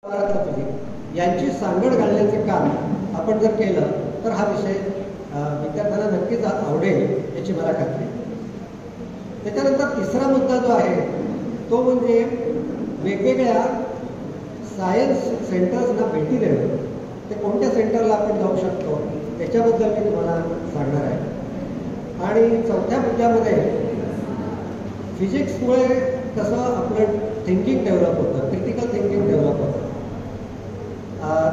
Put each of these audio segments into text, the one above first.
यांची सांगड घालण्याचे काम आपण जर केलं तर हा विषय विद्यार्थ्यांना नक्कीच आवडेल याची मला खात्री आहे. त्याच्यानंतर तिसरा मुद्दा जो आहे तो म्हणजे वेगवेगळ्या सायन्स सेंटर्सना भेटी देणं. ते कोणत्या सेंटरला आपण जाऊ शकतो त्याच्याबद्दल मी तुम्हाला सांगणार आहे. आणि चौथ्या मुद्द्यामध्ये फिजिक्समुळे कसं आपलं थिंकिंग डेव्हलप होतं, क्रिटिकल थिंकिंग डेव्हलप होतं,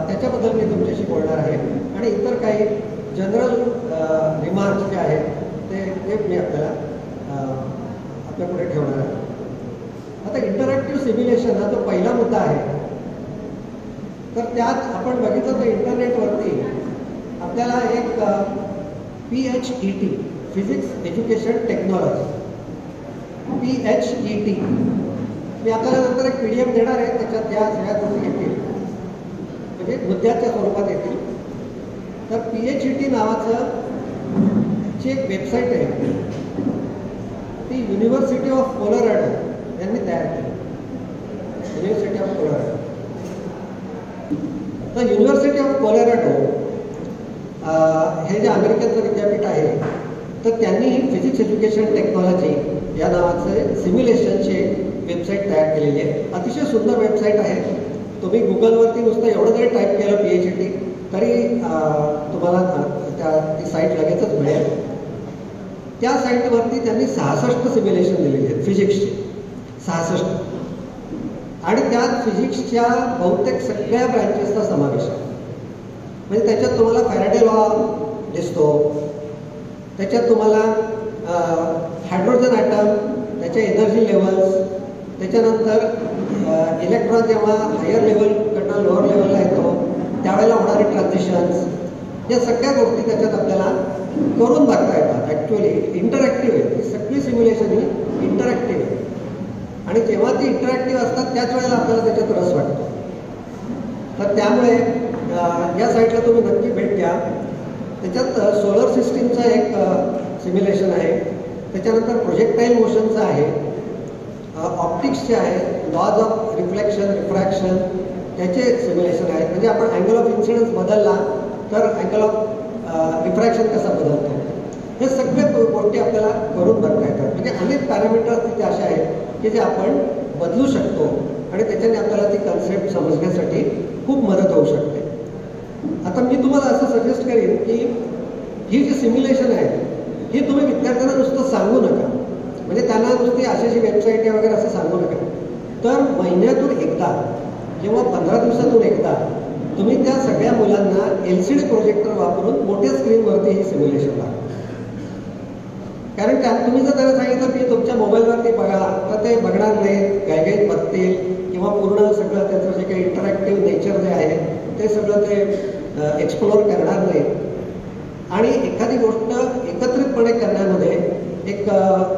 त्याच्याबद्दल मी तुमच्याशी बोलणार आहे. आणि इतर काही जनरल रिमार्क्स जे आहेत ते मी आपल्याला आपल्यापुढे ठेवणार आहे. आता इंटरॅक्टिव्ह सिम्युलेशन हा जो पहिला मुद्दा आहे, तर त्यात आपण बघितलं तर इंटरनेटवरती आपल्याला एक PHET physics education technology PHET मी आपल्याला नंतर एक PDF देणार आहे. त्याच्यात या सगळ्या गोष्टी येतील, म्हणजे मुद्द्याच्या स्वरूपात येतील. तर PHET नावाचं जी एक वेबसाईट आहे ती युनिव्हर्सिटी ऑफ कोलोरॅडो यांनी तयार केली. University of Colorado. तर युनिव्हर्सिटी ऑफ कोलोरॅडो हे जे अमेरिकेचं विद्यापीठ आहे, तर त्यांनी फिजिक्स एज्युकेशन टेक्नॉलॉजी या नावाचे सिम्युलेशनची वेबसाईट तयार केलेली आहे. अतिशय सुंदर वेबसाईट आहे. तुम्ही गुगलवरती नुसतं एवढं जरी टाईप केलं PHET तरी तुम्हाला ती साईट लगेचच मिळेल. त्या साईटवरती त्यांनी 66 सिम्युलेशन दिलेली आहेत फिजिक्सची, 66. आणि त्यात फिजिक्सच्या बहुतेक सगळ्या ब्रँचेसचा समावेश आहे. म्हणजे त्याच्यात तुम्हाला फॅराडे लॉ दिसतो, त्याच्यात तुम्हाला हायड्रोजन ॲटम, त्याच्या एनर्जी लेवल्स, त्याच्यानंतर इलेक्ट्रॉन जेव्हा हायर लेवलकडनं लोअर लेवलला येतो त्यावेळेला होणारे ट्रान्झिशन्स, या सगळ्या गोष्टी त्याच्यात आपल्याला करून बघता येतात. ॲक्च्युअली इंटरॅक्टिव्ह आहे. ती सगळी सिम्युलेशन ही इंटरॅक्टिव्ह आहे. आणि जेव्हा ती इंटरॅक्टिव्ह असतात त्याच वेळेला आपल्याला त्याच्यात रस वाटतो. तर त्यामुळे या साईटला तुम्ही नक्की भेट द्या. त्याच्यात सोलर सिस्टीमचं एक सिम्युलेशन आहे, त्याच्यानंतर प्रोजेक्टाईल मोशनचं आहे, ऑप्टिक्सचे आहे, लॉज ऑफ रिफ्लेक्शन रिफ्रॅक्शन त्याचे सिम्युलेशन आहेत. म्हणजे आपण अँगल ऑफ इन्सिडन्स बदलला तर अँगल ऑफ रिफ्रॅक्शन कसा बदलतो, हे सगळे गोष्टी आपल्याला करून बघता येतात. म्हणजे अनेक पॅरामीटर्स तिथे असे आहेत की जे आपण बदलू शकतो आणि त्याच्याने आपल्याला ती कन्सेप्ट समजण्यासाठी खूप मदत होऊ शकते. आता मी तुम्हाला असं सजेस्ट करेन की ही जी सिम्युलेशन आहे ही तुम्ही विद्यार्थ्यांना नुसतं सांगू नका. म्हणजे त्यांना नुसती अशी वेबसाईट आहे वगैरे असं सांगू नका. तर महिन्यातून एकदा किंवा 15 दिवसातून एकदा तुम्ही त्या सगळ्या मुलांना LCD प्रोजेक्टर वापरून मोठ्या स्क्रीनवरती हे सिम्युलेशन दाखवा. कारण त्यात तुम्ही जर त्यांना सांगितलं की तुमच्या मोबाईलवरती बघा तर ते बघणार नाहीत, गायगाईत बघतील किंवा पूर्ण सगळं त्याचं जे काही इंटरॅक्टिव्ह नेचर जे आहे ते सगळं ते एक्सप्लोअर करणार नाहीत. आणि एखादी गोष्ट एकत्रितपणे करण्यामध्ये एक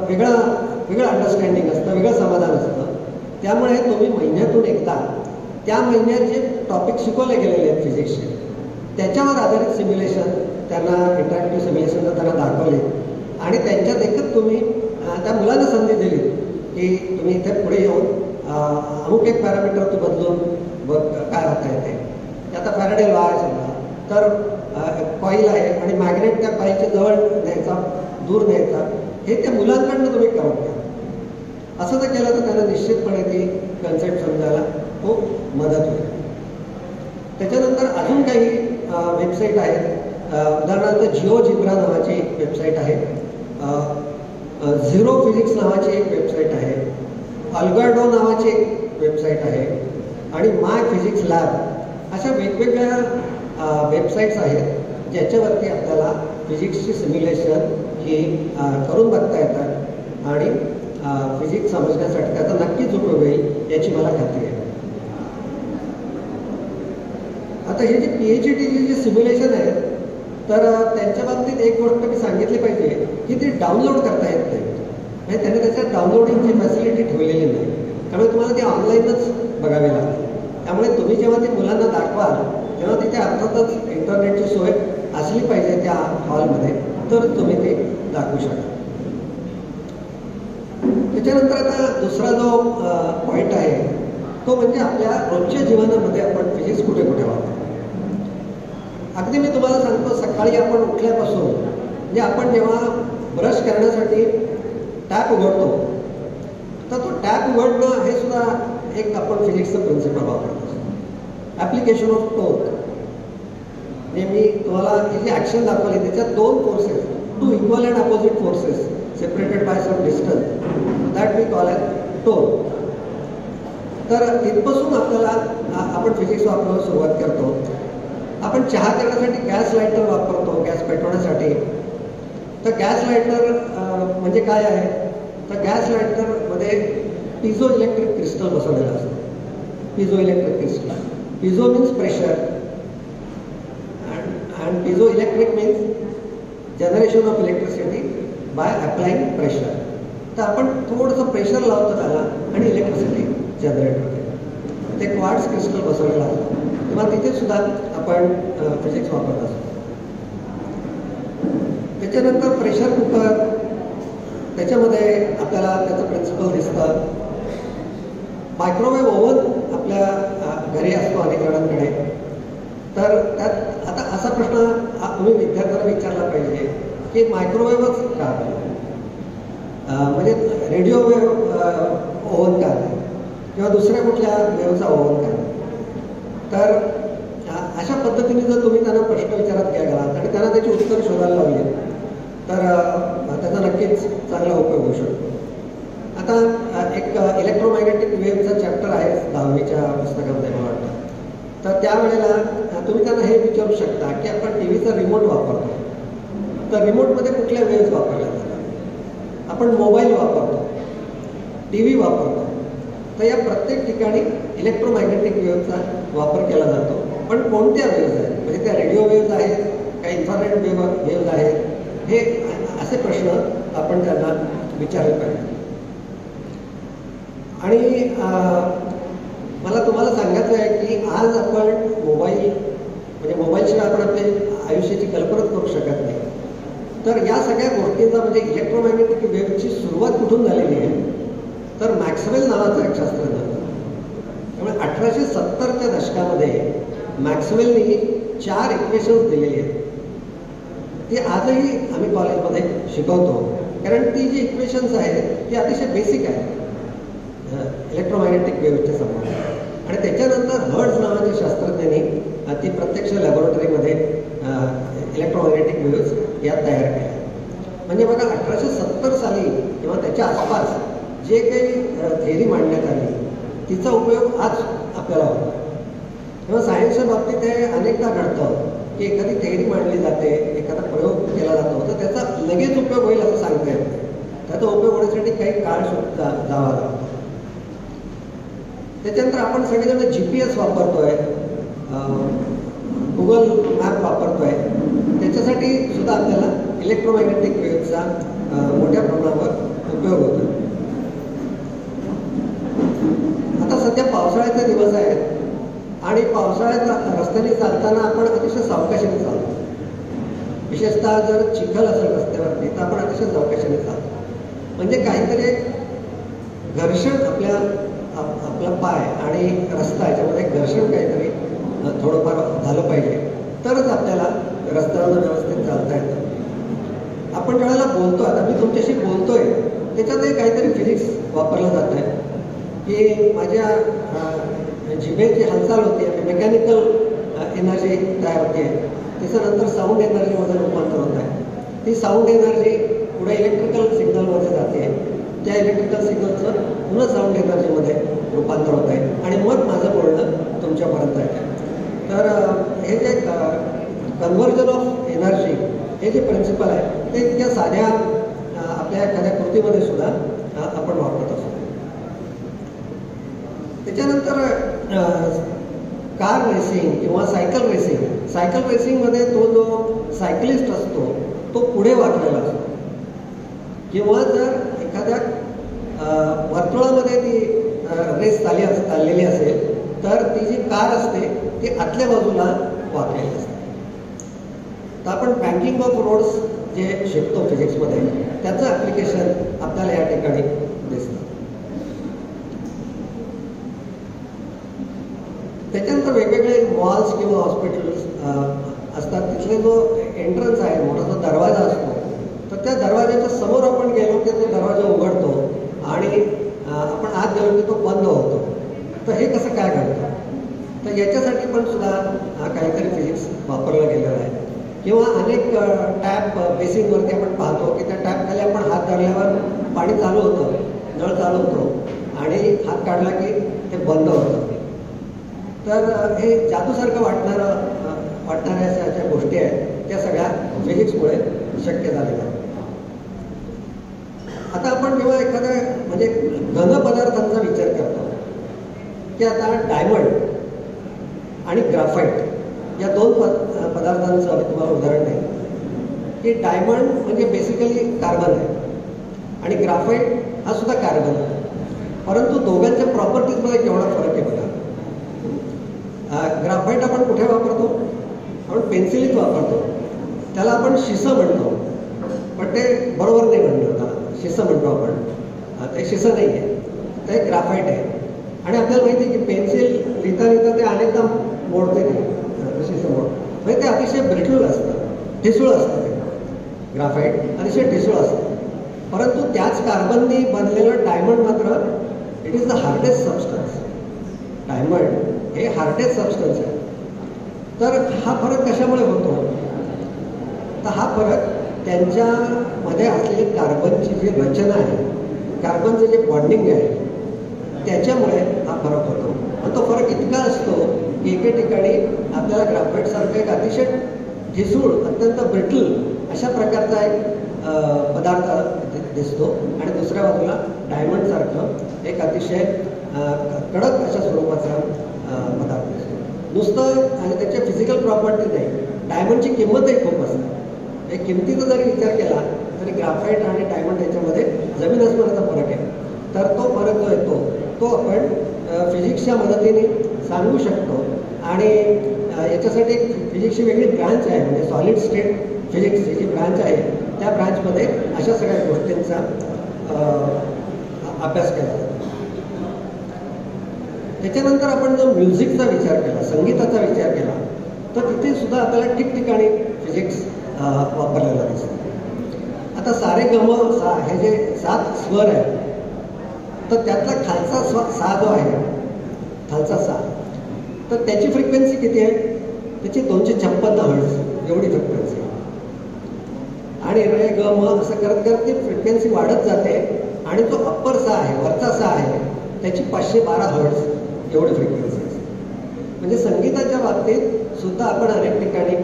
वेगळं अंडरस्टँडिंग असतं, वेगळं समाधान असतं. त्यामुळे तुम्ही महिन्यातून एकदा त्या महिन्यात जे टॉपिक शिकवले गेलेले आहेत फिजिक्सचे त्याच्यावर आधारित सिम्युलेशन त्यांना, इंटरॅक्टिव्ह सिम्युलेशन जर त्यांना दाखवले आणि त्यांच्यात एकच तुम्ही त्या मुलांना संधी दिली की तुम्ही इथे पुढे येऊन अमुक एक पॅरामीटर तू बदलून बघ काय होता येते. आता फॅराडे लॉ आहे समजा, तर कॉईल आहे आणि मॅग्नेट त्या कॉईलच्या जवळ न्यायचा, दूर न्यायचा, हे त्या मुलांकडनं तुम्ही करून घ्या. असं जर केलं तर त्यांना निश्चितपणे ती कन्सेप्ट समजायला खूप मदत होईल. त्याच्यानंतर अजून काही वेबसाईट आहेत. उदाहरणार्थ जिओजिब्रा नावाची एक वेबसाईट आहे, झिरो फिजिक्स नावाची एक वेबसाईट आहे, अल्गाडो नावाची एक वेबसाईट आहे आणि माय फिजिक्स लॅब अशा वेगवेगळ्या वेबसाईट्स आहेत ज्याच्यावरती आपल्याला फिजिक्सची सिम्युलेशन ही करून बघता येतात आणि फिजिक्स समजण्यासाठी त्याचा नक्कीच उपयोग होईल याची मला खात्री आहे. आता हे जे PHET जे सिम्युलेशन आहे तर त्यांच्या बाबतीत एक गोष्ट मी सांगितली पाहिजे की ती डाउनलोड करता येत नाही. म्हणजे त्यांनी त्याच्यात डाउनलोडिंगची फॅसिलिटी ठेवलेली नाही, त्यामुळे तुम्हाला ती ऑनलाईनच बघावी लागते. त्यामुळे तुम्ही जेव्हा ती मुलांना दाखवाल तेव्हा तिथे अर्थातच इंटरनेटची सोय असली पाहिजे त्या हॉलमध्ये, तर तुम्ही ते दाखवू शकता. त्याच्यानंतर आता दुसरा जो पॉईंट आहे तो म्हणजे आपल्या रोजच्या जीवनामध्ये आपण फिजिक्स कुठे कुठे वापरतो. अगदी मी तुम्हाला सांगतो, सकाळी आपण उठल्यापासून म्हणजे आपण जेव्हा ब्रश करण्यासाठी टॅप उघडतो, तर तो टॅप उघडणं हे सुद्धा एक आपण फिजिक्सचं प्रिन्सिपल वापरतो. ॲप्लिकेशन ऑफ टोक, म्हणजे मी तुम्हाला ही जी ॲक्शन दाखवली त्याच्यात दोन forces, two equal and opposite forces separated by some distance, that we call as torque. तर तिथपासून आपल्याला आपण फिजिक्स वापरायला सुरुवात करतो. आपण चहा करण्यासाठी गॅस लायटर वापरतो, गॅस पेटवण्यासाठी. तर गॅस लायटर म्हणजे काय आहे, तर गॅस लायटरमध्ये पिझो इलेक्ट्रिक क्रिस्टल बसवलेलं असतं. Piezo electric crystal, piezo means pressure and piezo electric means generation of electricity by applying pressure. तर आपण थोडंसं प्रेशर लावतो त्याला आणि इलेक्ट्रिसिटी जनरेट होते. ते क्वार्ट्ज क्रिस्टल बसवलेलं असतं, तेव्हा तिथे सुद्धा आपण फिजिक्स वापरत असतो. त्याच्यानंतर प्रेशर कुकर, त्याच्यामध्ये आपल्याला त्याचं प्रिन्सिपल दिसतं. मायक्रोवेव्ह ओव्हन आपल्या घरी असतो अनेक जणांकडे. तर त्यात आता असा प्रश्न तुम्ही विद्यार्थ्यांना विचारला पाहिजे की मायक्रोवेव्हच का, म्हणजे रेडिओ वेव्ह ओव्हन का नाही, किंवा दुसऱ्या कुठल्या वेव्हचा ओव्हन का. तर अशा पद्धतीने जर तुम्ही त्यांना प्रश्न विचारत गेलात आणि त्यांना त्याची उत्तर शोधायला लावली, तर त्याचा नक्कीच चांगला उपयोग होऊ शकतो. आता एक इलेक्ट्रोमॅग्नेटिक वेव्हचा चॅप्टर आहे 10वीच्या पुस्तकामध्ये मला वाटतं. तर त्यावेळेला तुम्ही त्यांना हे विचारू शकता की आपण टी व्हीचा रिमोट वापरतो, तर रिमोटमध्ये कुठल्या वेव्हज वापरल्या जातात. आपण मोबाईल वापरतो, टी व्ही वापरतो, तर या प्रत्येक ठिकाणी इलेक्ट्रोमॅग्नेटिक वेव्हचा वापर केला जातो. पण कोणत्या वेव्हज आहेत, म्हणजे त्या रेडिओ वेव्हज आहेत का इन्फ्रारेड वेव्हज आहेत, हे असे प्रश्न आपण त्यांना विचारले पाहिजे. आणि मला तुम्हाला सांगायचं आहे की आज आपण मोबाईल, म्हणजे मोबाईलशिवाय आपण आपल्या आयुष्याची कल्पनाच करू शकत नाही. तर या सगळ्या गोष्टींचा म्हणजे इलेक्ट्रोमॅग्नेटिक वेव्हची सुरुवात कुठून झालेली आहे, तर मॅक्सवेल नावाचा एक शास्त्रज्ञ होता. त्यामुळे 1870च्या दशकामध्ये मॅक्सवेलनी 4 इक्वेशन्स दिलेली आहेत. ती आजही आम्ही कॉलेजमध्ये शिकवतो, कारण ती जी इक्वेशन्स आहेत ती अतिशय बेसिक आहेत इलेक्ट्रोमॅग्नेटिक वेव्हच्या समोर. आणि त्याच्यानंतर हर्ट्झ नावाच्या शास्त्रज्ञांनी ती प्रत्यक्ष लॅबोरेटरीमध्ये इलेक्ट्रोमॅग्नेटिक वेव्हज या तयार केल्या. म्हणजे बघा 1870 साली किंवा त्याच्या आसपास जे काही थेअरी मांडण्यात आली तिचा उपयोग आज आपल्याला होतो. तेव्हा सायन्सच्या बाबतीत हे अनेकदा घडतं की एखादी थेअरी मांडली जाते, एखादा प्रयोग केला जातो, तर त्याचा लगेच उपयोग होईल असं सांगता येत नाही. त्याचा उपयोग होण्यासाठी काही काळ सुद्धा जावा लागतो. त्याच्यानंतर आपण सगळेजण GPS वापरतोय, गुगल मॅप वापरतोय, त्याच्यासाठी सुद्धा आपल्याला इलेक्ट्रोमॅग्नेटिक वेव्हचा मोठ्या प्रमाणावर उपयोग होतो. आता सध्या पावसाळ्याचे दिवस आहेत आणि पावसाळ्यात रस्त्याने चालताना आपण अतिशय सावकाशाने चालतो. विशेषतः जर चिखल असेल रस्त्यावरती तर आपण अतिशय सावकाशाने चालतो. म्हणजे काहीतरी घर्षण आपला पाय आणि रस्ता याच्यामध्ये घर्षण काहीतरी थोडंफार झालं पाहिजे, तरच आपल्याला रस्त्यावर व्यवस्थित चालता येतं. आपण ज्यावेळेला बोलतो, आता मी तुमच्याशी बोलतोय त्याच्यातही काहीतरी फिजिक्स वापरलं जात आहे की माझ्या जिभेची हालचाल होते, मेकॅनिकल एनर्जी तयार होते, त्याच्यानंतर साऊंड एनर्जीमध्ये रूपांतर होत आहे. ती साऊंड एनर्जी पुढे इलेक्ट्रिकल सिग्नलमध्ये जाते, त्या इलेक्ट्रिकल सिग्नलचं पुन्हा साऊंड एनर्जीमध्ये रूपांतर होत आहे आणि मग माझं बोलणं तुमच्यापर्यंत येतं. तर हे जे कन्व्हर्जन ऑफ एनर्जी हे जे प्रिन्सिपल आहे ते इतक्या साध्या आपल्या एखाद्या कृतीमध्ये सुद्धा आपण वापरत असतो. त्याच्यानंतर कार रेसिंग किंवा सायकल रेसिंगमध्ये तो जो सायकलिस्ट असतो तो पुढे वाकलेला असतो, किंवा जर एखाद्या वर्तुळामध्ये ती रेस चाललेली असेल तर ती जी कार असते ती आतल्या बाजूला वाकलेली असते. तर आपण बँकिंग ऑफ रोड्स जे शिकतो फिजिक्समध्ये त्याचं ॲप्लिकेशन आपल्याला या ठिकाणी दिसतं. त्याच्यानंतर वेगवेगळे मॉल्स किंवा हॉस्पिटल्स असतात, तिथले जो एंट्रन्स आहे, मोठा जो दरवाजा असतो, तर त्या दरवाजाच्या समोर आपण गेलो की तो दरवाजा उघडतो आणि आपण आत गेलो की तो बंद होतो. तर हे कसं काय घडतं? तर याच्यासाठी पण सुद्धा काहीतरी फिजिक्स वापरलं गेलेलं आहे. किंवा अनेक टॅप बेसिनवरती आपण पाहतो की त्या टॅपखाली आपण हात धरल्यावर पाणी चालू होतं, नळ चालू होतो आणि हात काढला की ते बंद होतं. तर हे जादूसारखं वाटणाऱ्या अशा ज्या गोष्टी आहेत त्या सगळ्या फिजिक्समुळे शक्य झालेल्या आहेत. आता आपण जेव्हा एखाद्या म्हणजे घन पदार्थांचा विचार करतो की आता डायमंड आणि ग्राफाईट या दोन पदार्थांचं मी तुम्हाला उदाहरण देईन की डायमंड म्हणजे बेसिकली कार्बन आहे आणि ग्राफाईट हा सुद्धा कार्बन आहे, परंतु दोघांच्या प्रॉपर्टीजमध्ये केवढा फरक आहे बघा. ग्राफाईट आपण कुठे वापरतो? आपण पेन्सिलीत वापरतो, त्याला आपण शिसं म्हणतो, पण ते बरोबर नाही म्हणतो. त्याला शिसं म्हणतो आपण, ते शिसं नाही आहे, ते ग्राफाईट आहे. आणि आपल्याला माहिती आहे की पेन्सिल लिहिता लिहिता ते अनेकदा मोडते, ते शिसं मोड, म्हणजे ते अतिशय ब्रिटल असतं, ठिसूळ असतं. ते ग्राफाईट अतिशय ठिसूळ असतं, परंतु त्याच कार्बननी बनलेलं डायमंड मात्र it is the hardest substance. Diamond हे हार्डेस्ट सबस्टन्स आहे. तर हा फरक कशामुळे होतो? तर हा फरक त्यांच्यामध्ये असलेली कार्बनची जी रचना आहे, कार्बनचं जे बॉन्डिंग आहे, त्याच्यामुळे हा फरक होतो. आणि तो फरक इतका असतो की एके ठिकाणी आपल्याला ग्राफाईटसारखं एक अतिशय ठिसूळ, अत्यंत ब्रिटल अशा प्रकारचा एक पदार्थ दिसतो आणि दुसऱ्या बाजूला डायमंडसारखं एक अतिशय कडक अशा स्वरूपाचा पदार्थ दिसतो. नुसतं आणि त्याच्या फिजिकल प्रॉपर्टी नाही, डायमंडची किंमतही खूप असते. एक किमतीचा जरी विचार केला तरी ग्राफाईट आणि डायमंड याच्यामध्ये जमीन आसमानाचा फरक आहे. तर तो फरक जो येतो तो आपण फिजिक्सच्या मदतीने सांगू शकतो. आणि याच्यासाठी एक फिजिक्सची वेगळी ब्रांच आहे, म्हणजे सॉलिड स्टेट फिजिक्सची जी ब्रांच आहे त्या ब्रांचमध्ये अशा सगळ्या गोष्टींचा अभ्यास केला जातो. त्याच्यानंतर आपण जर म्युझिकचा विचार केला, संगीताचा विचार केला, तर तिथे सुद्धा आपल्याला ठिकठिकाणी फिजिक्स वापरलेला दिसतो. आता सारे गम सा हे जे 7 स्वर आहेत, तर त्यातला खालचा सा जो आहे, खालचा सा, तर त्याची फ्रिक्वेन्सी किती आहे? त्याची 256 हर्ट्झ एवढी फ्रिक्वेन्सी. आणि रे ग म असं करत करत ती फ्रिक्वेन्सी वाढत जाते आणि जो अप्पर सा आहे, वरचा सा आहे, त्याची 512 हर्ट्झ एवढी फ्रिक्वेन्सी असते. म्हणजे संगीताच्या बाबतीत सुद्धा आपण अनेक ठिकाणी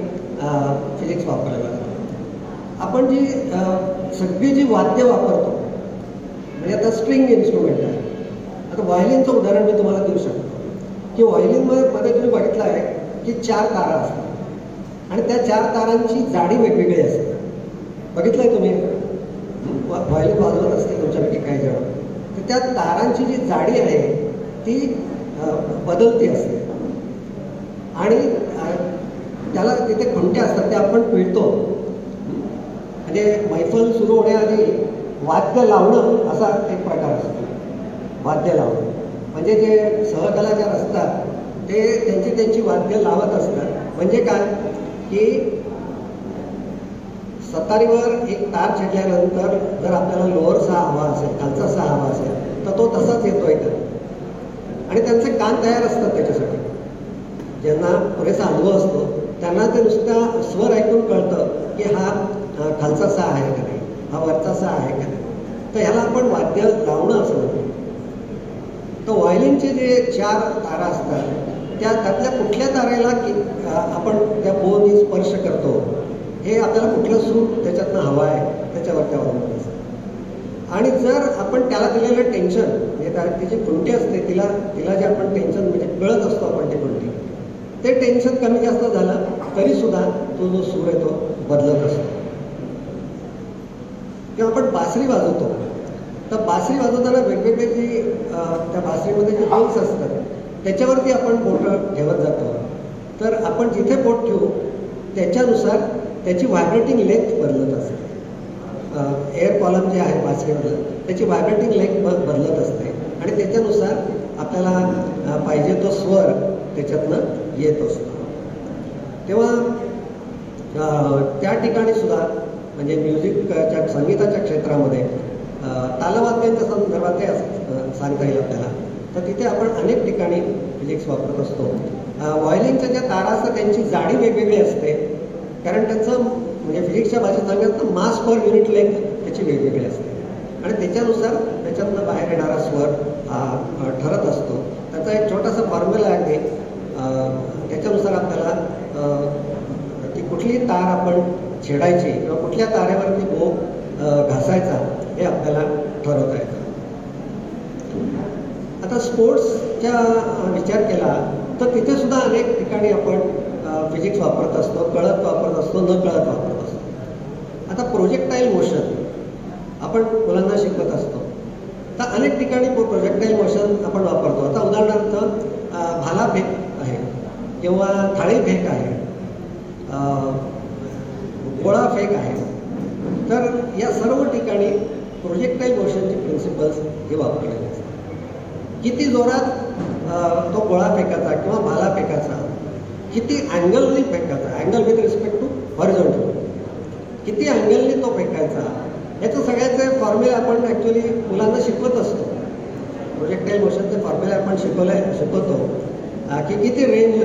फिजिक्स वापरायला लागतो. आपण जी सगळी जी वाद्य वापरतो, म्हणजे आता स्ट्रिंग इन्स्ट्रुमेंट आहे. आता व्हायोलिनचं उदाहरण मी तुम्हाला देऊ शकतो की व्हायोलिनमध्ये तुम्ही बघितलं आहे की 4 तारा असतात आणि त्या 4 तारांची जाडी वेगवेगळी असते. बघितलंय तुम्ही? व्हायोलिन वाजवत असते तुमच्यापैकी काही जण, तर त्या तारांची जी जाडी आहे ती बदलती असते आणि त्याला तिथे खुंट्या असतात, त्या आपण पिळतो. म्हणजे मैफल सुरू होण्याआधी वाद्य लावणं असा एक प्रकार असतो. वाद्य लावणं म्हणजे जे सहकलाकार असतात ते त्यांची वाद्य लावत असतात. म्हणजे काय की सतारीवर एक तार छेडल्यानंतर जर आपल्याला लोअर सा हवा असेल, खालचा सा हवा असेल, तर तो तसाच येतोय का? आणि त्यांचे कान तयार असतात त्याच्यासाठी. ज्यांना पुरेसा अनुभव असतो त्यांना ते नुसता स्वर ऐकून कळतं की हा खालचा सा आहे का नाही, हा वरचा सा आहे का नाही. तर ह्याला आपण वाद्य लावणं असं म्हणतो. तर व्हायोलिनचे जे 4 तारा असतात त्यातल्या कुठल्या तारेला आपण त्या बोनी स्पर्श करतो हे आपल्याला कुठलं सूर त्याच्यातनं हवं आहे त्याच्यावरती अवलंबून असतं. आणि जर आपण त्याला दिलेलं टेन्शन, म्हणजे ती जी खुंटी असते तिला जे आपण टेन्शन म्हणजे कळत असतो आपण ती खुंटी, ते टेन्शन कमी जास्त झालं तरी सुद्धा तो जो सूर आहे तो बदलत असतो. किंवा आपण बासरी वाजवतो, तर बासरी वाजवताना वेगवेगळे जी त्या बासरीमध्ये जे होल्स असतात त्याच्यावरती आपण बोटं ठेवत जातो. तर आपण जिथे बोट ठेवू त्याच्यानुसार त्याची व्हायब्रेटिंग लेंथ बदलत असते. एअर कॉलम जे आहे बासरीमधलं त्याची व्हायब्रेटिंग लेंथ बदलत असते आणि त्याच्यानुसार आपल्याला पाहिजे तो स्वर त्याच्यातनं येत असतो. तेव्हा त्या ठिकाणी सुद्धा म्हणजे म्युझिकच्या संगीताच्या क्षेत्रामध्ये तालवाद्यांच्या संदर्भात सांगता येईल आपल्याला. तर तिथे आपण अनेक ठिकाणी फिजिक्स वापरत असतो. व्हायोलिनच्या ज्या तारा असतात त्यांची जाडी वेगवेगळी असते, कारण त्यांचं म्हणजे फिजिक्सच्या भाषेत सांगायचं तर मास पर युनिट लेंथ त्याची वेगवेगळी असते आणि त्याच्यानुसार त्याच्यातनं बाहेर येणारा स्वर ठरत असतो. त्याचा एक छोटासा फॉर्म्युला आहे, त्याच्यानुसार आपल्याला ती कुठली तार आपण छेडायची किंवा कुठल्या तारेवरती बो घासायचा हे आपल्याला ठरवता येतं. आता स्पोर्ट्सचा विचार केला तर तिथे सुद्धा अनेक ठिकाणी आपण फिजिक्स वापरत असतो, कळत वापरत असतो, न कळत वापरत असतो. आता प्रोजेक्टाईल मोशन आपण मुलांना शिकवत असतो, तर अनेक ठिकाणी प्रोजेक्टाईल मोशन आपण वापरतो. आता उदाहरणार्थ भालाफेक आहे किंवा थाळीफेक आहे, गोळा फेक आहे. तर या सर्व ठिकाणी प्रोजेक्टाईल मोशनचे प्रिन्सिपल्स हे वापरलेले असतात. किती जोरात तो गोळा फेकायचा किंवा भाला फेकायचा, किती अँगलनी फेकायचा, angle with respect to horizontal, किती अँगलनी तो फेकायचा, याचं सगळ्याचे फॉर्म्युला आपण ॲक्च्युली मुलांना शिकवत असतो. प्रोजेक्टाईल मोशनचे फॉर्म्युला आपण शिकवतो की किती रेंज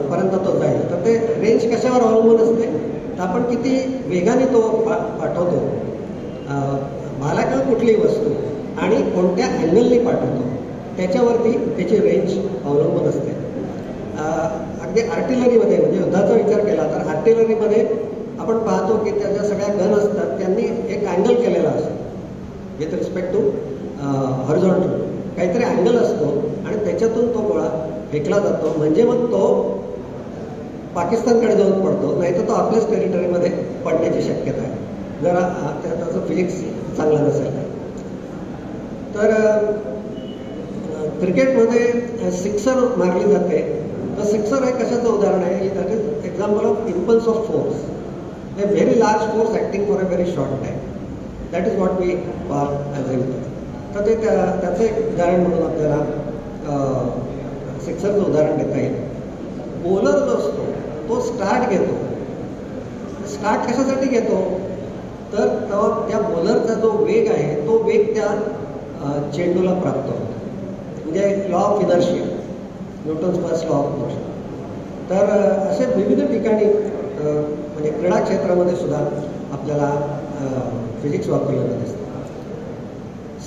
पर्यंत तो जाईल. तर ते रेंज कशावर अवलंबून असते, तर आपण किती वेगाने तो पाठवतो भाला किंवा कुठलीही वस्तू आणि कोणत्या अँगलनी पाठवतो त्याच्यावरती त्याची रेंज अवलंबून असते. अगदी आर्टिलरीमध्ये म्हणजे युद्धाचा विचार केला तर आर्टिलरीमध्ये आपण पाहतो की त्याच्या सगळ्या गन असतात, त्यांनी एक अँगल केलेला असतो विथ रिस्पेक्ट टू हॉरिझॉन्टल, काहीतरी अँगल असतो आणि त्याच्यातून तो गोळा फेकला जातो. म्हणजे मग तो पाकिस्तानकडे जाऊन पडतो, नाही तर तो आपल्याच टेरिटरीमध्ये पडण्याची शक्यता आहे जर त्याचं फिजिक्स चांगला नसेल. तर क्रिकेटमध्ये सिक्सर मारली जाते, तर सिक्सर हे कशाचं उदाहरण आहे, that is example of impulse of force, a very large force acting for a very short time. That is what we call as impulse. तर ते त्याचं एक उदाहरण म्हणून आपल्याला सिक्सरचं उदाहरण देता येईल. बॉलर जो असतो तो स्टार्ट घेतो. स्टार्ट कशासाठी घेतो, तर त्या बॉलरचा जो वेग आहे तो वेग त्या चेंडूला प्राप्त होतो, म्हणजे law of inertia, Newton's first law of motion. तर असे विविध ठिकाणी म्हणजे क्रीडा क्षेत्रामध्ये सुद्धा आपल्याला फिजिक्स वापरलेलं दिसतं.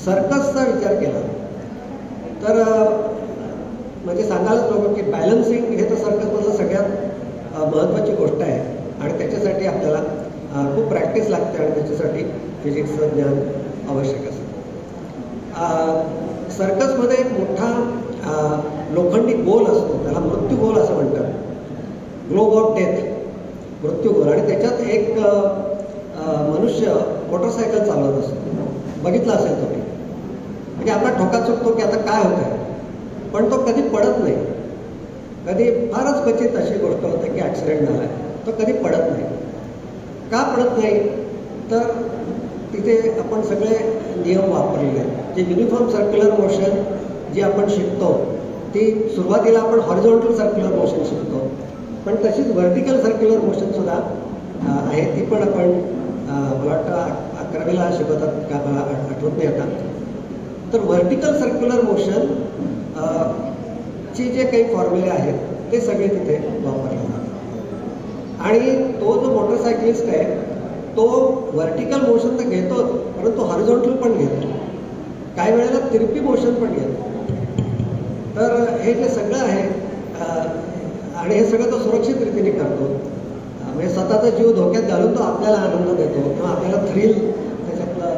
सर्कसचा विचार केला तर म्हणजे सांगायलाच नको की बॅलन्सिंग हे तर सर्कसमधलं सगळ्यात महत्त्वाची गोष्ट आहे आणि त्याच्यासाठी आपल्याला खूप प्रॅक्टिस लागते आणि त्याच्यासाठी फिजिक्सचं ज्ञान आवश्यक असतं. सर्कसमध्ये एक मोठा लोखंडी गोल असतो, त्याला मृत्यू गोल असं म्हणतात, ग्लोब ऑफ डेथ, मृत्यू गोल. आणि त्याच्यात एक मनुष्य मोटरसायकल चालवत असतो, बघितला असेल तुम्ही. म्हणजे आपला ठोका चुकतो की आता काय होत आहे, पण तो कधी पडत नाही. कधी फारच क्वचित अशी गोष्ट होते की ॲक्सिडेंट झाला आहे, तो कधी पडत नाही. का पडत नाही, तर तिथे आपण सगळे नियम वापरलेले आहेत. जे युनिफॉर्म सर्क्युलर मोशन जी आपण शिकतो ती सुरुवातीला आपण हॉरिझॉन्टल सर्क्युलर मोशन शिकतो, पण तशीच व्हर्टिकल सर्क्युलर मोशनसुद्धा आहे, ती पण आपण मला वाटतं 11वीला शिकवतात का, मला आठवत नाही आता. तर व्हर्टिकल सर्क्युलर मोशन चे जे काही फॉर्म्युले आहेत ते सगळे तिथे वापरले जातात. आणि तो जो मोटरसायकलिस्ट आहे तो व्हर्टिकल मोशन तर घेतोच, परंतु हॉरिझॉन्टल पण घेतो, काही वेळेला तिरपी मोशन पण घेतो. तर हे जे सगळं आहे आणि हे सगळं तो सुरक्षित रीतीने करतो, म्हणजे स्वतःचा जीव धोक्यात घालून तो आपल्याला आनंद देतो किंवा आपल्याला थ्रिल त्याच्यातलं.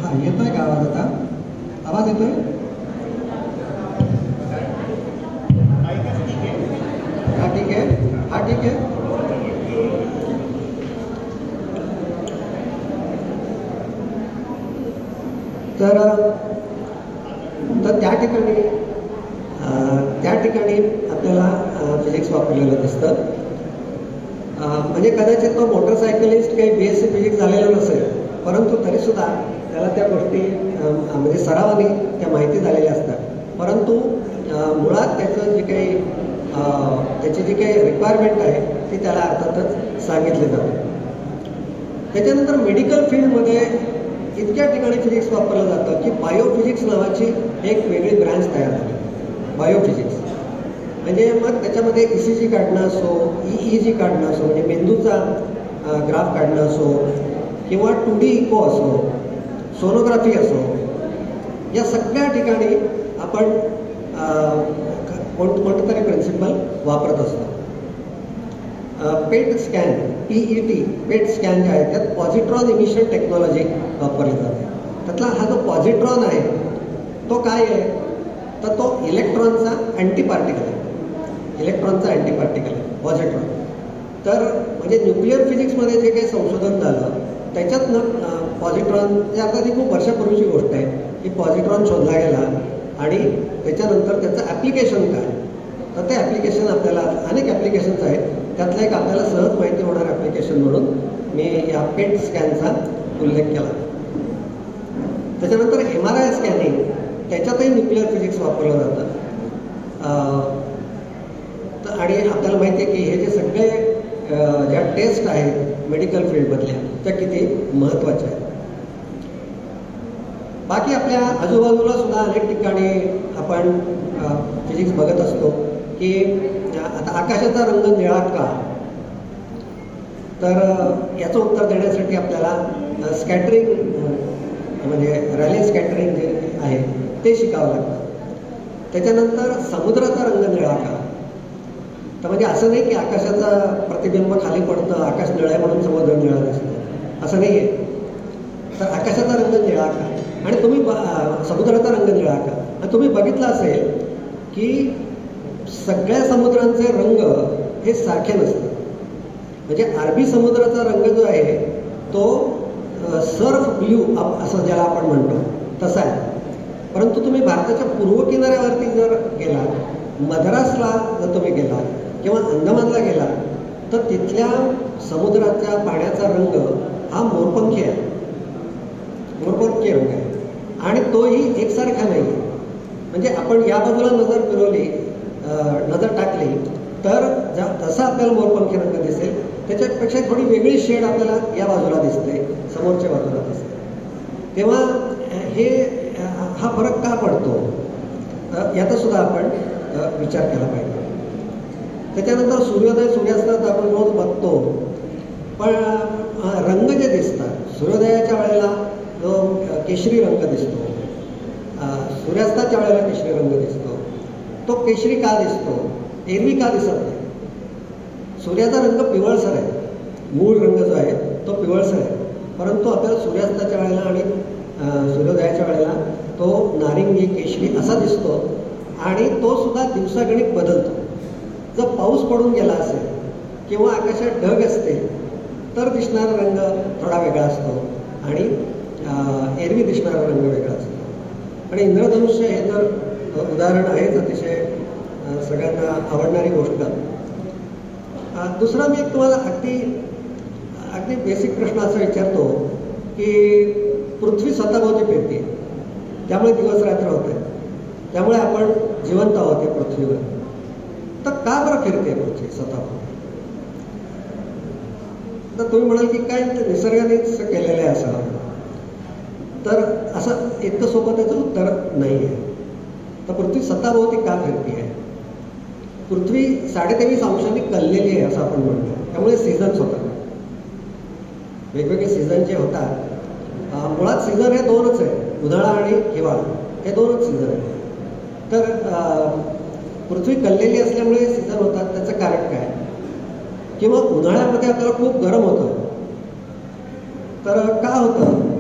हा येतोय का आवाज, आता आवाज येतोय? हा ठीक आहे, हा ठीक आहे. तर त्या ठिकाणी आपल्याला फिजिक्स वापरलेलं दिसतं. म्हणजे कदाचित तो मोटरसायकलिस्ट काही BSc फिजिक्स झालेला नसेल, परंतु तरीसुद्धा त्याला त्या गोष्टी म्हणजे सरावाने त्या माहिती झालेल्या असतात, परंतु मुळात त्याचं जे काही त्याची जी काही रिक्वायरमेंट आहे ती त्याला अर्थातच सांगितली जाते. त्याच्यानंतर मेडिकल फील्डमध्ये इतक्या ठिकाणी फिजिक्स वापरलं जातं की बायोफिजिक्स नावाची एक वेगळी ब्रँच तयार झाली. बायोफिजिक्स म्हणजे मग त्याच्यामध्ये ECG काढणं असो, EEG काढणं असो, म्हणजे मेंदूचा ग्राफ काढणं असो, किंवा 2D इको असो, सोनोग्राफी असो, या सगळ्या ठिकाणी आपण कोणतं तरी प्रिन्सिपल वापरत असतो. पेट स्कॅन, PET, पेट स्कॅन जे आहे त्यात पॉझिट्रॉन इमिशन टेक्नॉलॉजी वापरली जाते. त्यातला हा जो पॉझिट्रॉन आहे तो काय आहे, तर तो इलेक्ट्रॉनचा अँटीपार्टिकल आहे. इलेक्ट्रॉनचा अँटीपार्टिकल आहे पॉझिट्रॉन. तर म्हणजे न्यूक्लिअर फिजिक्समध्ये जे काही संशोधन झालं त्याच्यातनं पॉझिट्रॉन, आता ती खूप वर्षापूर्वीची गोष्ट आहे की पॉझिट्रॉन शोधला गेला आणि त्याच्यानंतर त्याचं ॲप्लिकेशन काय, तर ते ॲप्लिकेशन आपल्याला अनेक ॲप्लिकेशन्स आहेत. त्यातलं एक आपल्याला सहज माहिती होणारं ॲप्लिकेशन म्हणून मी या पेट स्कॅनचा उल्लेख केला. त्याच्यानंतर MRI स्कॅनिंग, त्याच्यातही न्यूक्लिअर फिजिक्स वापरलं जातं. आणि आपल्याला माहिती आहे की हे जे सगळे ज्या टेस्ट आहेत मेडिकल फील्डमधल्या त्या किती महत्त्वाच्या आहेत. बाकी आपल्या आजूबाजूला सुद्धा अनेक ठिकाणी आपण फिजिक्स बघत असतो की आता आकाशाचा रंग निळा का, तर याचं उत्तर देण्यासाठी आपल्याला स्कॅटरिंग म्हणजे रॅले स्कॅटरिंग जे आहे ते शिकावं लागतं. त्याच्यानंतर समुद्राचा रंग निळा का, तर म्हणजे असं नाही की आकाशाचा प्रतिबिंब खाली पडतं, आकाश निळा आहे म्हणून समुद्र निळा दिसतो, असं नाही आहे. तर आकाशाचा रंग निळा का, आणि तुम्ही समुद्राचा रंग निळा का, आणि तुम्ही बघितलं असेल की सगळ्या समुद्रांचे रंग हे सारखे नसतात. म्हणजे अरबी समुद्राचा रंग जो आहे तो सर्फ ब्ल्यू असं ज्याला आपण म्हणतो तसा आहे. परंतु तुम्ही भारताच्या पूर्व किनाऱ्यावरती जर गेला, मद्रासला जर तुम्ही गेला किंवा अंदमानला गेला, तर तिथल्या समुद्राच्या पाण्याचा रंग हा मोरपंखी आहे, मोरपंखी रंग आहे, आणि तोही एकसारखा नाही. म्हणजे आपण या बाजूला नजर फिरवली, नजर टाकली, तर जसा आपल्याला मोरपंखी रंग दिसेल त्याच्यापेक्षा थोडी वेगळी शेड आपल्याला या बाजूला दिसते, समोरच्या बाजूला दिसते. तेव्हा हा फरक का पडतो याचा सुद्धा आपण विचार केला पाहिजे. त्याच्यानंतर सूर्योदय सूर्यास्तात आपण रोज बघतो, पण रंग जे दिसतात सूर्योदयाच्या वेळेला जो केशरी रंग दिसतो, सूर्यास्ताच्या वेळेला केशरी रंग दिसतो, तो केशरी का दिसतो, एरवी का दिसत नाही? सूर्याचा रंग पिवळसर आहे, मूळ रंग जो आहे तो पिवळसर आहे, परंतु आपल्याला सूर्यास्ताच्या वेळेला आणि सूर्योदयाच्या वेळेला तो नारिंगी केशरी असा दिसतो, आणि तो सुद्धा दिवसागणिक बदलतो. जर पाऊस पडून गेला असेल किंवा आकाशात ढग असतील तर दिसणारा रंग थोडा वेगळा असतो, आणि एरवी दिसणारा रंग वेगळा असतो. आणि इंद्रधनुष्य हे तर उदाहरण आहेच अतिशय सगळ्यांना आवडणारी गोष्ट. दुसरा मी एक तुम्हाला अगदी बेसिक प्रश्न असा विचारतो की पृथ्वी स्वतःभोवती फिरते, त्यामुळे दिवस रात्र होते, त्यामुळे आपण जिवंत आहोत या पृथ्वीवर. तर का बरं फिरते पृथ्वी स्वतःभोवती? तर तुम्ही म्हणाल की काय निसर्गानेच केलेलं आहे असं, तर असं इतकं सोपं त्याचं उत्तर नाही आहे. तर पृथ्वी स्वतःभोवती का फिरते आहे? पृथ्वी 23.5 अंशांनी कललेली आहे असं आपण म्हणतो, त्यामुळे सीझन्स होतात, वेगवेगळे सीझन जे होतात. मुळात सीझन हे दोनच आहे, उन्हाळा आणि हिवाळा, हे दोनच सीझन आहेत. तर पृथ्वी कललेली असल्यामुळे सीझन होतात, त्याचं कारण काय? किंवा उन्हाळ्यामध्ये आपल्याला खूप गरम होतं, तर का होतं?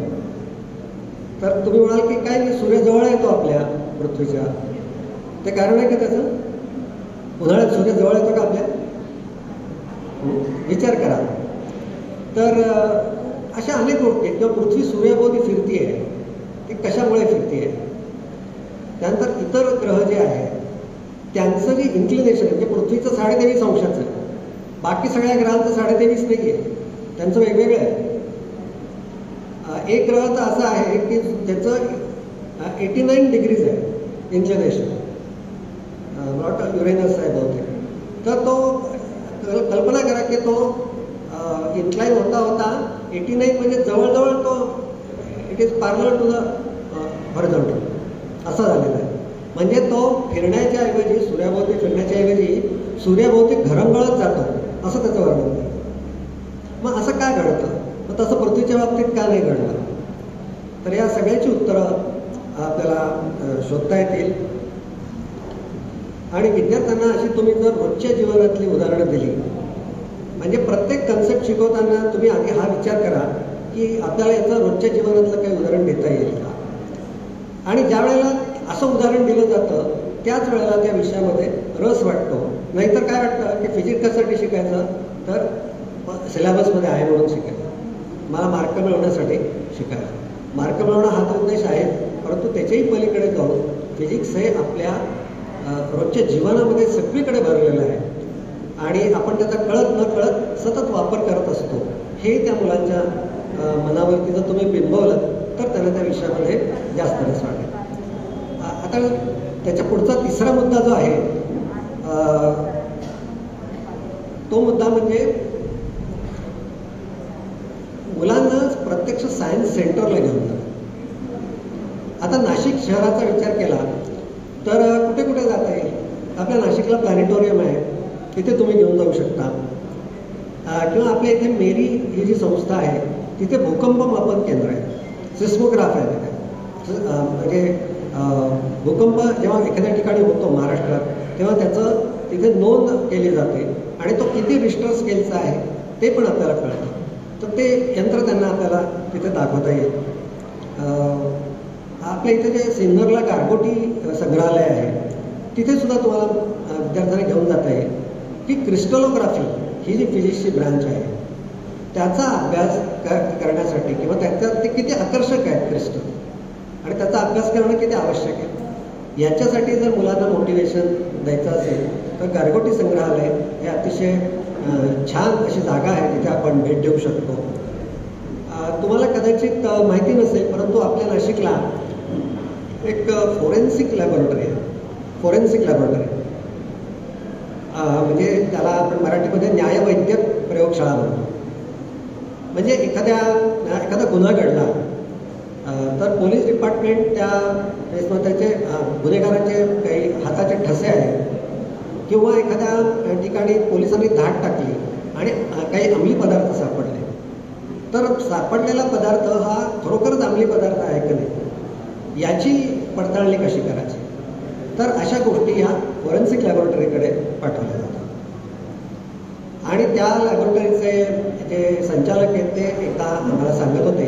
तर तुम्ही म्हणाल की काय सूर्य जवळ येतो आपल्या पृथ्वीच्या, ते कारण आहे का त्याचं? उन्हाळ्यात सूर्य जवळ येतो का आपल्या? विचार करा. तर अशा अनेक गोष्टी किंवा पृथ्वी सूर्याभोवती फिरतीये, ती कशामुळे फिरतीये? त्यानंतर इतर ग्रह जे आहेत त्यांचं जे इन्क्लिनेशन म्हणजे पृथ्वीचं 23.5 अंशाचं आहे, बाकी सगळ्या ग्रहांचं 23.5 नाही आहे, त्यांचं वेगवेगळं आहे. एक ग्रह तर असा आहे की त्याचं 89 डिग्रीज आहे इन्क्लिनेशन, नॉट युरेनस आहे बहुतेक. तर तो कल्पना करा की तो इन्क्लाइन होता होता 89 म्हणजे जवळजवळ तो it is parallel to the horizontal असा झालेला आहे. म्हणजे तो फिरण्याच्या ऐवजी सूर्याभोवती फिरण्याच्या ऐवजी सूर्याभोवती घरंगळत जातो असं त्याचं वर्णन आहे. मग असं का घडतं? मग तसं पृथ्वीच्या बाबतीत का नाही घडलं? तर या सगळ्याची उत्तरं आपल्याला शोधता येतील. आणि विद्यार्थ्यांना अशी तुम्ही जर रोजच्या जीवनातली उदाहरणं दिली, म्हणजे प्रत्येक कन्सेप्ट शिकवताना तुम्ही आधी हा विचार करा की आपल्याला याचं रोजच्या जीवनातलं काही उदाहरण देता येईल का. आणि ज्या वेळेला असं उदाहरण दिलं जातं त्याच वेळेला त्या विषयामध्ये रस वाटतो. नाहीतर काय वाटतं की फिजिक्स कशासाठी शिकायचं, तर सिलेबसमध्ये आहे म्हणून शिकायचं, मला मार्क मिळवण्यासाठी शिकायचं. मार्क मिळवणं हा तर उद्देश आहे, परंतु त्याच्याही पलीकडे जाऊन फिजिक्स हे आपल्या रोजच्या जीवनामध्ये सगळीकडे भरलेलं आहे आणि आपण त्याचा कळत न कळत सतत वापर करत असतो. हे त्या मुलांच्या मनावरती जर तुम्ही बिंबवलं तर त्यांना त्या विषयामध्ये जास्त रस वाटेल. आता त्याच्या पुढचा तिसरा मुद्दा जो आहे तो मुद्दा म्हणजे मुलांना प्रत्यक्ष सायन्स सेंटरला घेऊन जाणं. आता नाशिक शहराचा विचार केला तर कुठे कुठे जाता येईल? आपल्या नाशिकला प्लॅनेटोरियम आहे, तिथे तुम्ही घेऊन जाऊ शकता. किंवा आपल्या इथे मेरी ही जी संस्था आहे तिथे भूकंप मापन केंद्र आहे, सिस्मोग्राफ आहे तिथे. म्हणजे भूकंप जेव्हा एखाद्या ठिकाणी होतो महाराष्ट्रात तेव्हा त्याचं तिथे नोंद केली जाते आणि तो किती रिश्टर स्केलचा आहे ते पण आपल्याला कळतं. तर ते यंत्र त्यांना आपल्याला तिथे दाखवता येईल. आपल्या इथे जे सिन्नरला गारगोटी संग्रहालय आहे तिथे सुद्धा तुम्हाला विद्यार्थ्यांना घेऊन जाता येईल की क्रिस्टलोग्राफी ही जी फिजिक्सची ब्रांच आहे त्याचा अभ्यास करण्यासाठी किंवा त्याच्यात ते किती आकर्षक आहेत क्रिस्टल आणि त्याचा अभ्यास करणं किती आवश्यक आहे याच्यासाठी जर मुलांना मोटिवेशन द्यायचं असेल तर गारगोटी संग्रहालय हे अतिशय छान अशी जागा आहे, तिथे आपण भेट देऊ शकतो. तुम्हाला कदाचित माहिती नसेल परंतु आपल्या नाशिकला एक फोरेन्सिक लॅबोरेटरी आहे. फोरेन्सिक लॅबोरेटरी म्हणजे त्याला आपण मराठीमध्ये न्यायवैद्यक प्रयोगशाळा म्हणतो. म्हणजे एखादा गुन्हा घडला तर पोलीस डिपार्टमेंट त्या केसमध्ये त्याचे गुन्हेगाराचे काही हाताचे ठसे आहेत किंवा एखाद्या ठिकाणी पोलिसांनी धाड टाकली आणि काही अंमली पदार्थ सापडले, तर सापडलेला पदार्थ हा खरोखरच अंमली पदार्थ आहे की नाही याची पडताळणी कशी करायची. तर अशा गोष्टी ह्या फोरेन्सिक लॅबोरेटरीकडे पाठवल्या जातात. आणि त्या लॅबोरेटरीचे जे संचालक आहेत ते एकदा आम्हाला सांगत होते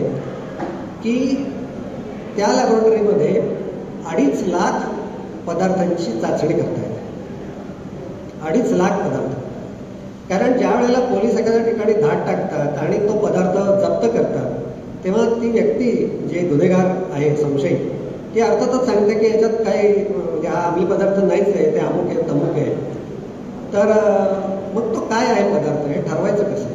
की त्या लॅबोरेटरीमध्ये 2.5 लाख पदार्थांची चाचणी करता येते. 2.5 लाख पदार्थ. कारण ज्या वेळेला पोलीस एखाद्या ठिकाणी धाड टाकतात आणि तो पदार्थ जप्त करतात तेव्हा ती व्यक्ती जे गुन्हेगार आहे संशयित ती अर्थातच सांगते की याच्यात काही हा अंमली पदार्थ नाहीच आहे, ते अमुक आहे तमुक आहे. तर मग तो काय आहे पदार्थ हे ठरवायचं कसं?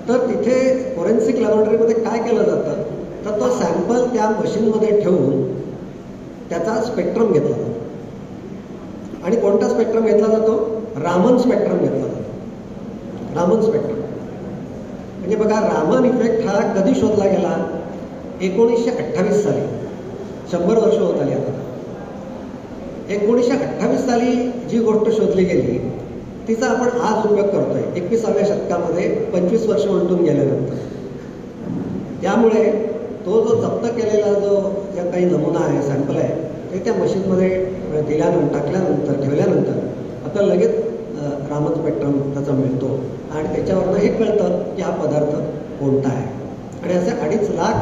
तर तिथे फोरेन्सिक लॅबोरेटरीमध्ये काय केलं जातं तर तो सॅम्पल त्या मशीनमध्ये ठेवून त्याचा स्पेक्ट्रम घेतला जातो. आणि कोणता स्पेक्ट्रम घेतला जातो? रामन स्पेक्ट्रम घेतला जातो. रामन स्पेक्ट्रम म्हणजे बघा, रामन इफेक्ट हा कधी शोधला गेला? 1928 साली. 100 वर्ष होत आली आता. 1928 साली जी गोष्ट शोधली गेली तिचा आपण आज उपयोग करतोय 21व्या शतकामध्ये 25 वर्ष उलटून गेल्यानंतर. त्यामुळे तो जो जप्त केलेला जो काही नमुना आहे, सॅम्पल आहे, ते त्या मशीनमध्ये टाकल्यानंतर ठेवल्यानंतर आपल्याला लगेच रामन स्पेक्ट्रम त्याचा मिळतो आणि त्याच्यावरनं हे कळतं की हा पदार्थ कोणता आहे. आणि असे 2.5 लाख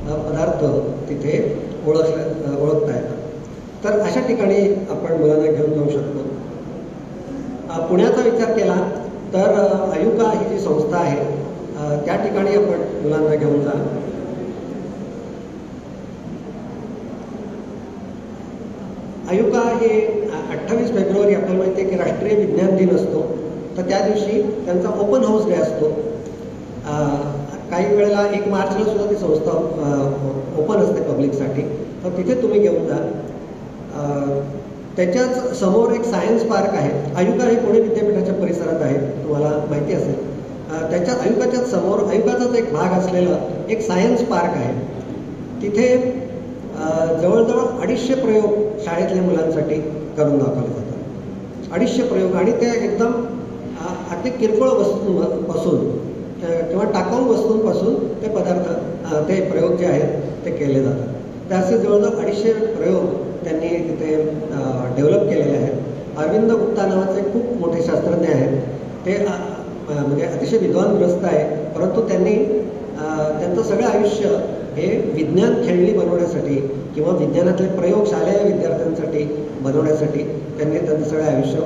पदार्थ तिथे ओळखता येतात. तर अशा ठिकाणी आपण मुलांना घेऊन जाऊ शकतो. पुण्याचा विचार केला तर आयुका ही जी संस्था आहे त्या ठिकाणी आपण मुलांना घेऊन जा. आयुका हे 28 फेब्रुवारी आपल्याला माहिती आहे की राष्ट्रीय विज्ञान दिन असतो. तर त्या दिवशी त्यांचा ओपन हाऊस डे असतो. काही वेळेला 1 मार्चला सुद्धा ती संस्था ओपन असते पब्लिकसाठी, तर तिथे तुम्ही घेऊन जा. त्याच्याच समोर एक सायन्स पार्क आहे. आयुका हे पुणे विद्यापीठाच्या परिसरात आहे, तुम्हाला माहिती असेल. त्याच्या आयुकाच्याच समोर आयुकाचाच एक भाग असलेलं एक सायन्स पार्क आहे. तिथे जवळजवळ 250 प्रयोग शाळेतल्या मुलांसाठी करून दाखवले जातात. 250 प्रयोग, आणि ते एकदम अगदी किरकोळ वस्तूंपासून किंवा टाकाऊ वस्तूंपासून ते पदार्थ, ते प्रयोग जे आहेत ते केले जातात. तर असे जवळजवळ 250 प्रयोग त्यांनी तिथे डेव्हलप केलेले आहेत. अरविंद गुप्ता नावाचे खूप मोठे शास्त्रज्ञ आहेत. ते म्हणजे अतिशय विद्वानग्रस्त आहे, परंतु त्यांनी त्यांचं सगळं आयुष्य हे विज्ञान खेळणी बनवण्यासाठी किंवा विज्ञानातले प्रयोग शालेय विद्यार्थ्यांसाठी बनवण्यासाठी त्यांनी त्यांचं सगळं आयुष्य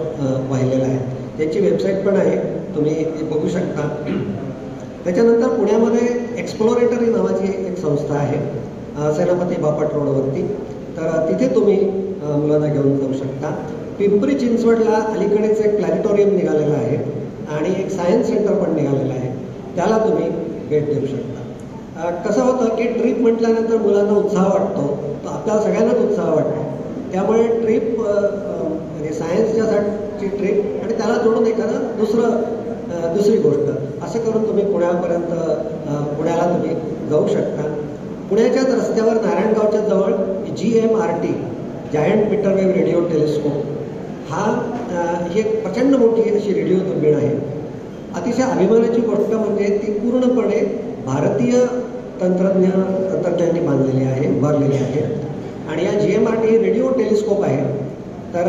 वाहिलेलं आहे. त्यांची वेबसाईट पण आहे, तुम्ही बघू शकता. त्याच्यानंतर पुण्यामध्ये एक्सप्लोरेटरी नावाची एक संस्था आहे, सेनापती बापट रोडवरती. तर तिथे तुम्ही मुलांना घेऊन जाऊ शकता. पिंपरी चिंचवडला अलीकडेच एक प्लॅनेटोरियम निघालेला आहे आणि एक सायन्स सेंटर पण निघालेलं आहे, त्याला तुम्ही भेट देऊ शकता. कसं होतं की ट्रिप म्हटल्यानंतर मुलांना उत्साह वाटतो, तर आपल्याला सगळ्यांनाच उत्साह वाटतो. त्यामुळे ट्रिप म्हणजे सायन्सच्यासाठी ट्रिप आणि त्याला जोडून दुसरी गोष्ट असं करून तुम्ही पुण्याला तुम्ही जाऊ शकता. पुण्याच्याच रस्त्यावर नारायणगावच्या जवळ GMRT giant metrewave radio telescope ही एक प्रचंड मोठी अशी रेडिओ दुर्बीण आहे. अतिशय अभिमानाची गोष्ट म्हणजे ती पूर्णपणे भारतीय तंत्रज्ञांनी बांधलेली आहे, उभारलेली आहे. आणि या GMRT रेडिओ टेलिस्कोप आहे. तर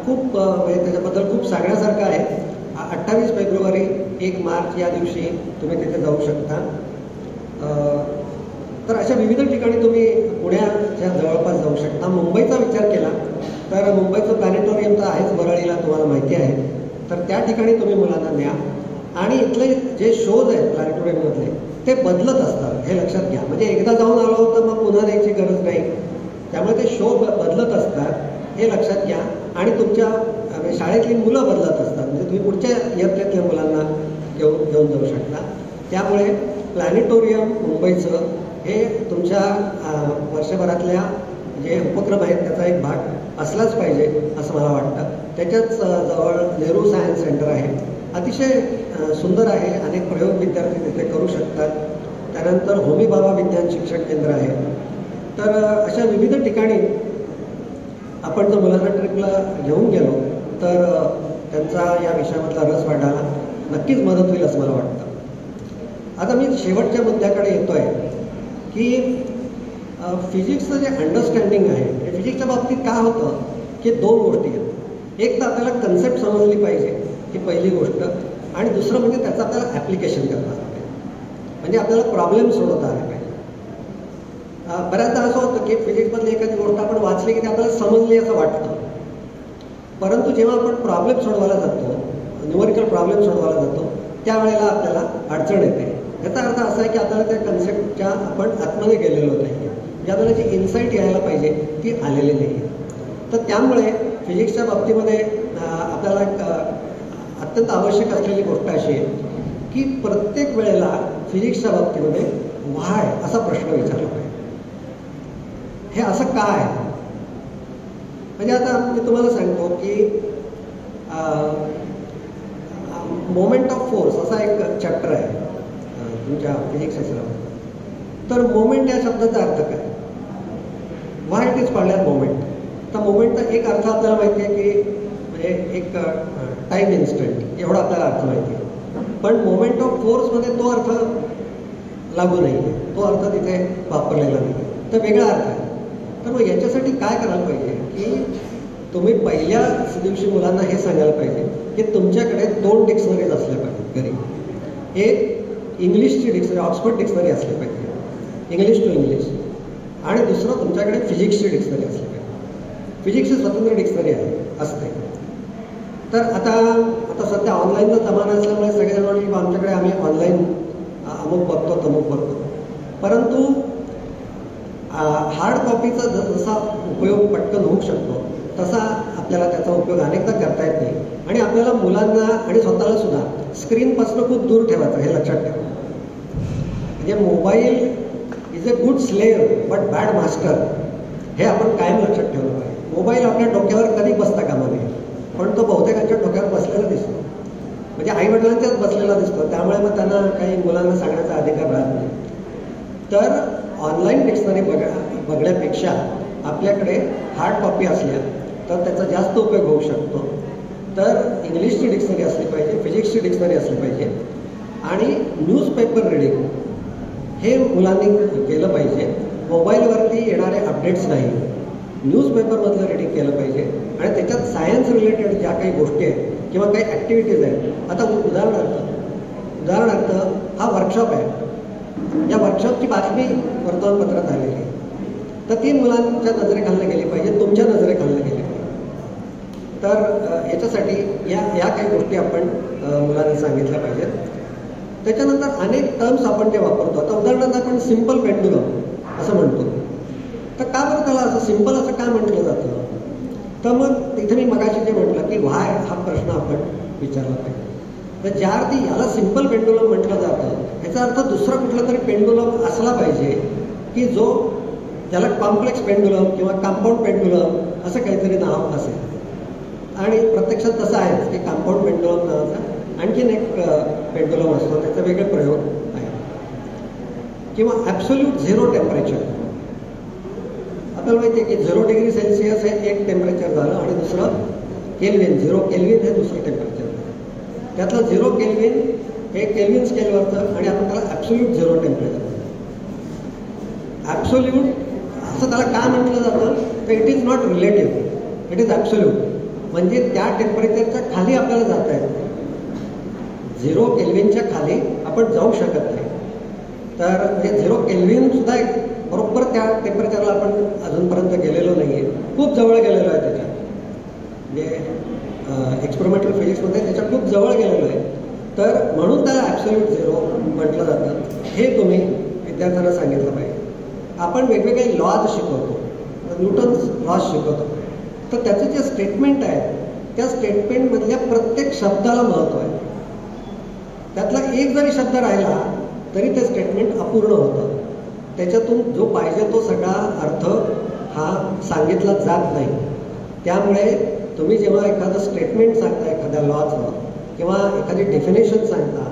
खूप म्हणजे त्याच्याबद्दल खूप सांगण्यासारखं आहे. 28 फेब्रुवारी 1 मार्च या दिवशी तुम्ही तिथे जाऊ शकता. तर अशा विविध ठिकाणी तुम्ही पुण्याच्या जवळपास जाऊ शकता. मुंबईचा विचार केला तर मुंबईचं प्लॅनेटोरियम तर आहेच वरळीला, तुम्हाला माहिती आहे. तर त्या ठिकाणी तुम्ही मुलांना न्या. आणि इथले जे शोज आहेत प्लॅनेटोरियममधले ते बदलत असतात, हे लक्षात घ्या. म्हणजे एकदा जाऊन आलो तर मग पुन्हा द्यायची गरज नाही. त्यामुळे ते शो बदलत असतात, हे लक्षात घ्या. आणि तुमच्या शाळेतली मुलं बदलत असतात, म्हणजे तुम्ही पुढच्या इयत्तेतल्या मुलांना घेऊन जाऊ शकता. त्यामुळे प्लॅनेटोरियम मुंबईचं हे तुमच्या वर्षभरातल्या जे उपक्रम आहेत त्याचा एक भाग असलाच पाहिजे असं मला वाटतं. त्याच्याच जवळ नेहरू सायन्स सेंटर आहे, अतिशय सुंदर आहे. अनेक प्रयोग विद्यार्थी तिथे करू शकतात. त्यानंतर होमी बाबा विज्ञान शिक्षण केंद्र आहे. तर अशा विविध ठिकाणी आपण जर मुलांना ट्रिपला घेऊन गेलो तर त्यांचा या विषयामधला रस वाढायला नक्कीच मदत होईल असं मला वाटतं. आता मी शेवटच्या मुद्द्याकडे येतोय की फिजिक्सचं जे अंडरस्टँडिंग आहे, हे फिजिक्सच्या बाबतीत काय होतं की 2 गोष्टी आहेत. एक तर आपल्याला कन्सेप्ट समजली पाहिजे, ही पहिली गोष्ट. आणि दुसरं म्हणजे त्याचं आपल्याला ॲप्लिकेशन करता आलं पाहिजे, म्हणजे आपल्याला प्रॉब्लेम सोडवता आले पाहिजे. बऱ्याचदा असं होतं की फिजिक्समधली एखादी गोष्ट आपण वाचली की ती आपल्याला समजली असं वाटतं, परंतु जेव्हा आपण प्रॉब्लेम सोडवायला जातो, न्यूमरिकल प्रॉब्लेम सोडवायला जातो, त्यावेळेला आपल्याला अडचण येते. याचा अर्थ असा आहे की आपल्याला त्या कन्सेप्टच्या आपण आतमध्ये गेलेलो नाही, म्हणजे आपल्याला जी इन्साईट यायला पाहिजे ती आलेली नाही आहे. तर त्यामुळे फिजिक्सच्या बाबतीमध्ये आपल्याला एक अत्यंत आवश्यक असलेली गोष्ट अशी आहे की प्रत्येक वेळेला फिजिक्सच्या बाबतीमध्ये व्हाय असा प्रश्न विचारला पाहिजे. हे असं काय? म्हणजे आता मी तुम्हाला सांगतो की मोमेंट ऑफ फोर्स असा एक चॅप्टर आहे तुमच्या फिजिक्सच्या सिलेबसमध्ये. तर मोमेंट या शब्दाचा अर्थ काय? Why it is called as moment. तर मोमेंटचा एक अर्थ आपल्याला माहिती आहे की म्हणजे एक टाईम इन्स्टंट, एवढा आपल्याला अर्थ माहिती आहे. पण मोमेंट ऑफ फोर्समध्ये तो अर्थ लागू नाही आहे, तो अर्थ तिथे वापरलेला नाही आहे, तर वेगळा अर्थ आहे. तर मग याच्यासाठी काय करायला पाहिजे की तुम्ही पहिल्याच दिवशी मुलांना हे सांगायला पाहिजे की तुमच्याकडे 2 डिक्शनरीज असल्या पाहिजेत घरी. एक इंग्लिशची डिक्शनरी, ऑक्सफर्ड डिक्शनरी असली पाहिजे, इंग्लिश टू इंग्लिश. आणि दुसरं तुमच्याकडे फिजिक्सची डिक्शनरी असली पाहिजे. फिजिक्सची स्वतंत्र डिक्शनरी असते. तर आता सध्या ऑनलाईनचा जमाना असल्यामुळे सगळेजण म्हणले की आमच्याकडे आम्ही ऑनलाईन अमुक बघतो तमुक बघतो, परंतु हार्ड कॉपीचा जसा उपयोग पटकन होऊ शकतो तसा आपल्याला त्याचा उपयोग अनेकदा करता येत नाही. आणि आपल्याला मुलांना आणि स्वतःला सुद्धा स्क्रीनपासून खूप दूर ठेवायचं, हे लक्षात ठेवा. म्हणजे mobile is a good slave but bad master, हे आपण कायम लक्षात ठेवलं पाहिजे. मोबाईल आपल्या डोक्यावर कधी बसता कामा नये, पण तो बहुतेकांच्या डोक्यावर बसलेला दिसतो, म्हणजे आईवडिलांच्याच बसलेला दिसतो. त्यामुळे मग त्यांना काही मुलांना सांगण्याचा अधिकार राहत नाही. तर ऑनलाईन डिक्शनरी बघण्यापेक्षा आपल्याकडे हार्ड कॉपी असल्या तर त्याचा जास्त उपयोग होऊ शकतो. तर इंग्लिशची डिक्शनरी असली पाहिजे, फिजिक्सची डिक्शनरी असली पाहिजे आणि न्यूजपेपर रिडिंग हे मुलांनी केलं पाहिजे. मोबाईलवरती येणारे अपडेट्स नाही, न्यूजपेपरमधलं रिडिंग केलं पाहिजे. आणि त्याच्यात सायन्स रिलेटेड ज्या काही गोष्टी आहेत किंवा काही ॲक्टिव्हिटीज आहेत, आता उदाहरणार्थ हा वर्कशॉप आहे, या वर्कशॉपची बातमी वर्तमानपत्रात आलेली आहे, तर ती मुलांच्या नजरेखालनं गेली पाहिजे, तुमच्या नजरेखालनं गेली पाहिजे. तर याच्यासाठी या काही गोष्टी आपण मुलांना सांगितल्या पाहिजेत. त्याच्यानंतर अनेक टर्म्स आपण जे वापरतो, आता उदाहरणार्थ आपण सिम्पल पेंडुलम असं म्हणतो, तर का बरं त्याला असं सिम्पल असं का म्हटलं जातं? तर मग तिथे मी मगाशी जे म्हटलं की व्हाय हा प्रश्न आपण विचारला पाहिजे. तर ज्या अर्थी याला सिम्पल पेंडुलम म्हटलं जातं, ह्याचा अर्थ दुसरा कुठला तरी पेंडुलम असला पाहिजे की जो ज्याला कॉम्प्लेक्स पेंडुलम किंवा कंपाऊंड पेंडुलम असं काहीतरी नाव असेल. आणि प्रत्यक्षात तसं आहेच की कंपाऊंड पेंडुलम नावाचा आणखीन एक पेंडुलम असतो, त्याचा वेगळे प्रयोग आहे. किंवा ॲब्सोल्यूट झिरो टेम्परेचर, आपल्याला माहिती आहे की 0 डिग्री सेल्सिअस हे एक टेम्परेचर झालं आणि दुसरं केल्विन, 0 केल्विन हे दुसरं टेम्परेचर. त्यातलं 0 केल्विन हे केल्विन स्केलवरचं आणि आपण त्याला ॲब्सोल्यूट झिरो टेम्परेचर. ॲब्सोल्यूट असं त्याला का म्हटलं जातं, तर it is not relative, it is absolute. म्हणजे त्या टेम्परेचरच्या खाली आपल्याला जाता येत नाही, 0 केल्विनच्या खाली आपण जाऊ शकत नाही. तर म्हणजे 0 केल्विन सुद्धा एक बरोबर त्या टेम्परेचरला आपण अजूनपर्यंत गेलेलो नाही आहे, खूप जवळ गेलेलो आहे त्याच्या, म्हणजे एक्सपेरिमेंटल फिजिक्समध्ये त्याच्या खूप जवळ गेलेलो आहे. तर म्हणून त्याला ॲब्सोल्यूट झिरो म्हटलं जातं, हे तुम्ही विद्यार्थ्यांना सांगितलं पाहिजे. आपण वेगवेगळे लॉज शिकवतो, न्यूटन्स लॉज शिकवतो, तर त्याचं जे स्टेटमेंट आहे त्या स्टेटमेंटमधल्या प्रत्येक शब्दाला महत्त्व आहे. त्यातला एक जरी शब्द राहिला तरी ते स्टेटमेंट अपूर्ण होतं, त्याच्यातून जो पाहिजे तो सगळा अर्थ हा सांगितला जात नाही. त्यामुळे तुम्ही जेव्हा एखादं स्टेटमेंट सांगता एखाद्या लॉचं किंवा एखादी डेफिनेशन सांगता,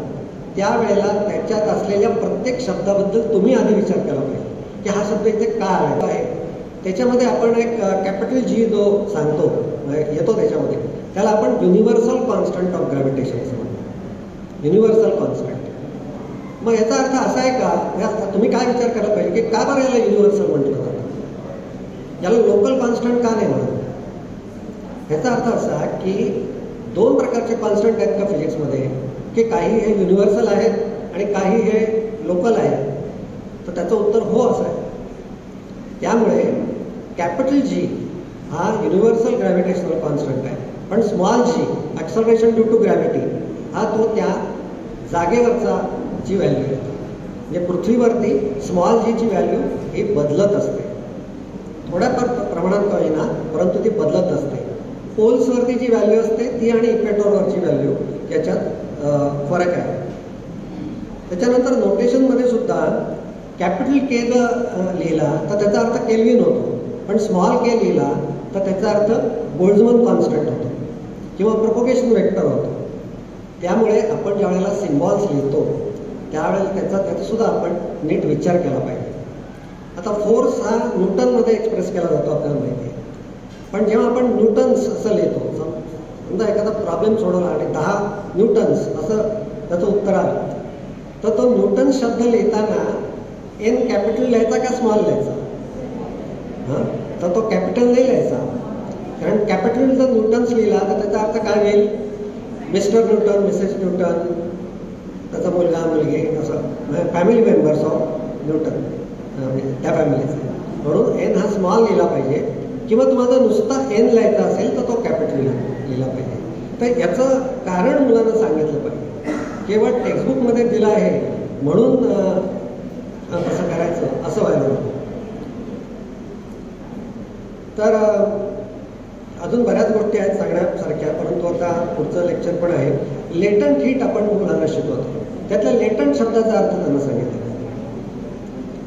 त्यावेळेला त्याच्यात असलेल्या प्रत्येक शब्दाबद्दल तुम्ही आधी विचार केला पाहिजे की हा शब्द इथे का आला आहे. त्याच्यामध्ये आपण एक कॅपिटल जी जो सांगतो येतो त्याच्यामध्ये, त्याला आपण युनिव्हर्सल कॉन्स्टंट ऑफ ग्रॅव्हिटेशन असं म्हणतो, युनिव्हर्सल कॉन्स्टंट. मग याचा अर्थ असा आहे का, तुम्ही काय विचार करायला पाहिजे की का बरं याला युनिव्हर्सल म्हटलं जातं, याला लोकल कॉन्स्टंट का नाही म्हणत. ह्याचा अर्थ असा की 2 प्रकारचे कॉन्स्टंट आहेत का फिजिक्समध्ये, की काही हे युनिव्हर्सल आहेत आणि काही हे लोकल आहेत. तर त्याचं उत्तर हो असं आहे. त्यामुळे कॅपिटल जी हा युनिव्हर्सल ग्रॅव्हिटेशनल कॉन्स्टंट आहे, पण small g acceleration due to gravity हा तो त्या जागेवरचा जी व्हॅल्यू आहे, म्हणजे पृथ्वीवरती स्मॉल जीची व्हॅल्यू ही बदलत असते, थोड्या प्रमाणात का होईना परंतु ती बदलत असते. पोल्सवरती जी व्हॅल्यू असते ती आणि इक्वेटॉरवरची व्हॅल्यू याच्यात फरक आहे. त्याच्यानंतर नोटेशनमध्ये सुद्धा कॅपिटल के जर लिहिला तर त्याचा अर्थ केल्विन होतो, पण स्मॉल के लिहिला तर त्याचा अर्थ बोल्झमन कॉन्स्टंट होतो किंवा प्रोपोगेशन वेक्टर होतो. त्यामुळे आपण ज्या वेळेला सिम्बॉल्स लिहितो त्यावेळेला त्याचा सुद्धा आपण नीट विचार केला पाहिजे. आता फोर्स हा न्यूटनमध्ये एक्सप्रेस केला जातो आपल्याला माहिती आहे, पण जेव्हा आपण न्यूटन्स असं लिहितो, समजा एखादा प्रॉब्लेम सोडवला आणि 10 न्यूटन्स असं त्याचं उत्तर आलं, तर तो न्यूटन्स शब्द लिहिताना एन कॅपिटल लिहायचा का स्मॉल लिहायचा, तर तो कॅपिटल नाही लिहायचा, कारण कॅपिटल जर न्यूटन्स लिहिला तर त्याचा अर्थ काय होईल, मिस्टर न्यूटन, मिसेस न्यूटन, त्याचा मुलगा मुलगी असं फॅमिली मेंबर्स ऑफ न्यूटन त्या फॅमिलीचा. म्हणून एन हा स्मॉल लिहिला पाहिजे, किंवा तुम्हाला नुसता एन लिहायचा असेल तर तो कॅपिटल लिहिला पाहिजे. तर याचं कारण मुलांना सांगितलं पाहिजे. केवळ टेक्स्टबुकमध्ये दिलं आहे म्हणून कसं करायचं असं व्हायला नको. तर अजून बऱ्याच गोष्टी आहेत सांगण्यासारख्या, परंतु आता पुढचं लेक्चर पण आहे. लेटंट हीट आपण मुलांना शिकवतो, त्यातल्या लेटंट शब्दाचा अर्थ त्यांना सांगितलं.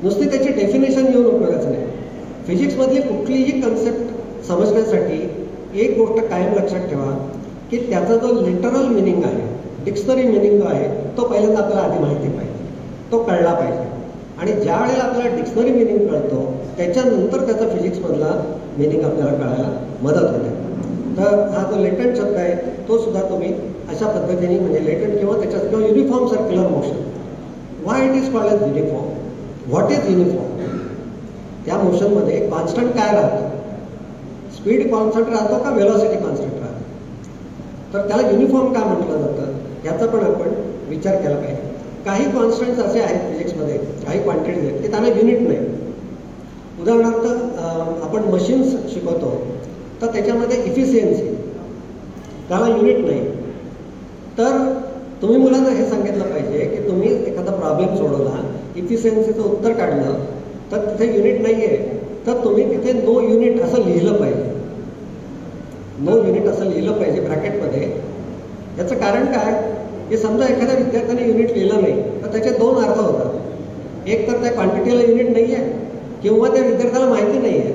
नुसती त्याची डेफिनेशन येऊन उपयोगाचं नाही. फिजिक्समधली कुठलीही कन्सेप्ट समजण्यासाठी एक गोष्ट कायम लक्षात ठेवा की त्याचा जो लिटरल मिनिंग आहे, डिक्शनरी मिनिंग आहे, तो पहिल्यांदा आपल्याला आधी माहिती पाहिजे, तो कळला पाहिजे. आणि ज्या वेळेला आपल्याला डिक्शनरी मिनिंग कळतो त्याच्यानंतर त्याचा फिजिक्समधला मिनिंग आपल्याला कळायला मदत होते. तर हा जो लेटंट शब्द आहे तो सुद्धा तुम्ही अशा पद्धतीने, म्हणजे लेटंट किंवा त्याच्यात किंवा uniform circular motion, why it is called as uniform, what is uniform. त्या मोशनमध्ये कॉन्स्टंट काय राहतं, स्पीड कॉन्स्टंट राहतो का व्हेलॉसिटी कॉन्स्टंट राहतो, तर त्याला युनिफॉर्म का म्हटलं जातं याचा पण आपण विचार केला पाहिजे. काही कॉन्स्टंट्स असे आहेत फिजिक्समध्ये, काही क्वांटिटीज आहेत की त्यांना युनिट नाही. उदाहरणार्थ आपण मशीन्स शिकवतो तर त्याच्यामध्ये इफिशियन्सी, त्याला युनिट नाही. तर तुम्ही मुलांना हे सांगितलं पाहिजे की तुम्ही एखादा प्रॉब्लेम सोडवला, इफिशियन्सीचं उत्तर काढलं, तर तिथे युनिट नाही आहे, तर तुम्ही तिथे नो युनिट असं लिहिलं पाहिजे. नो युनिट असं लिहिलं पाहिजे ब्रॅकेटमध्ये. याचं कारण काय की समजा एखाद्या विद्यार्थ्याने युनिट लिहिलं नाही तर त्याचे दोन अर्थ होतात. एक तर त्या क्वांटिटीला युनिट नाही आहे किंवा त्या विद्यार्थ्याला माहिती नाही आहे,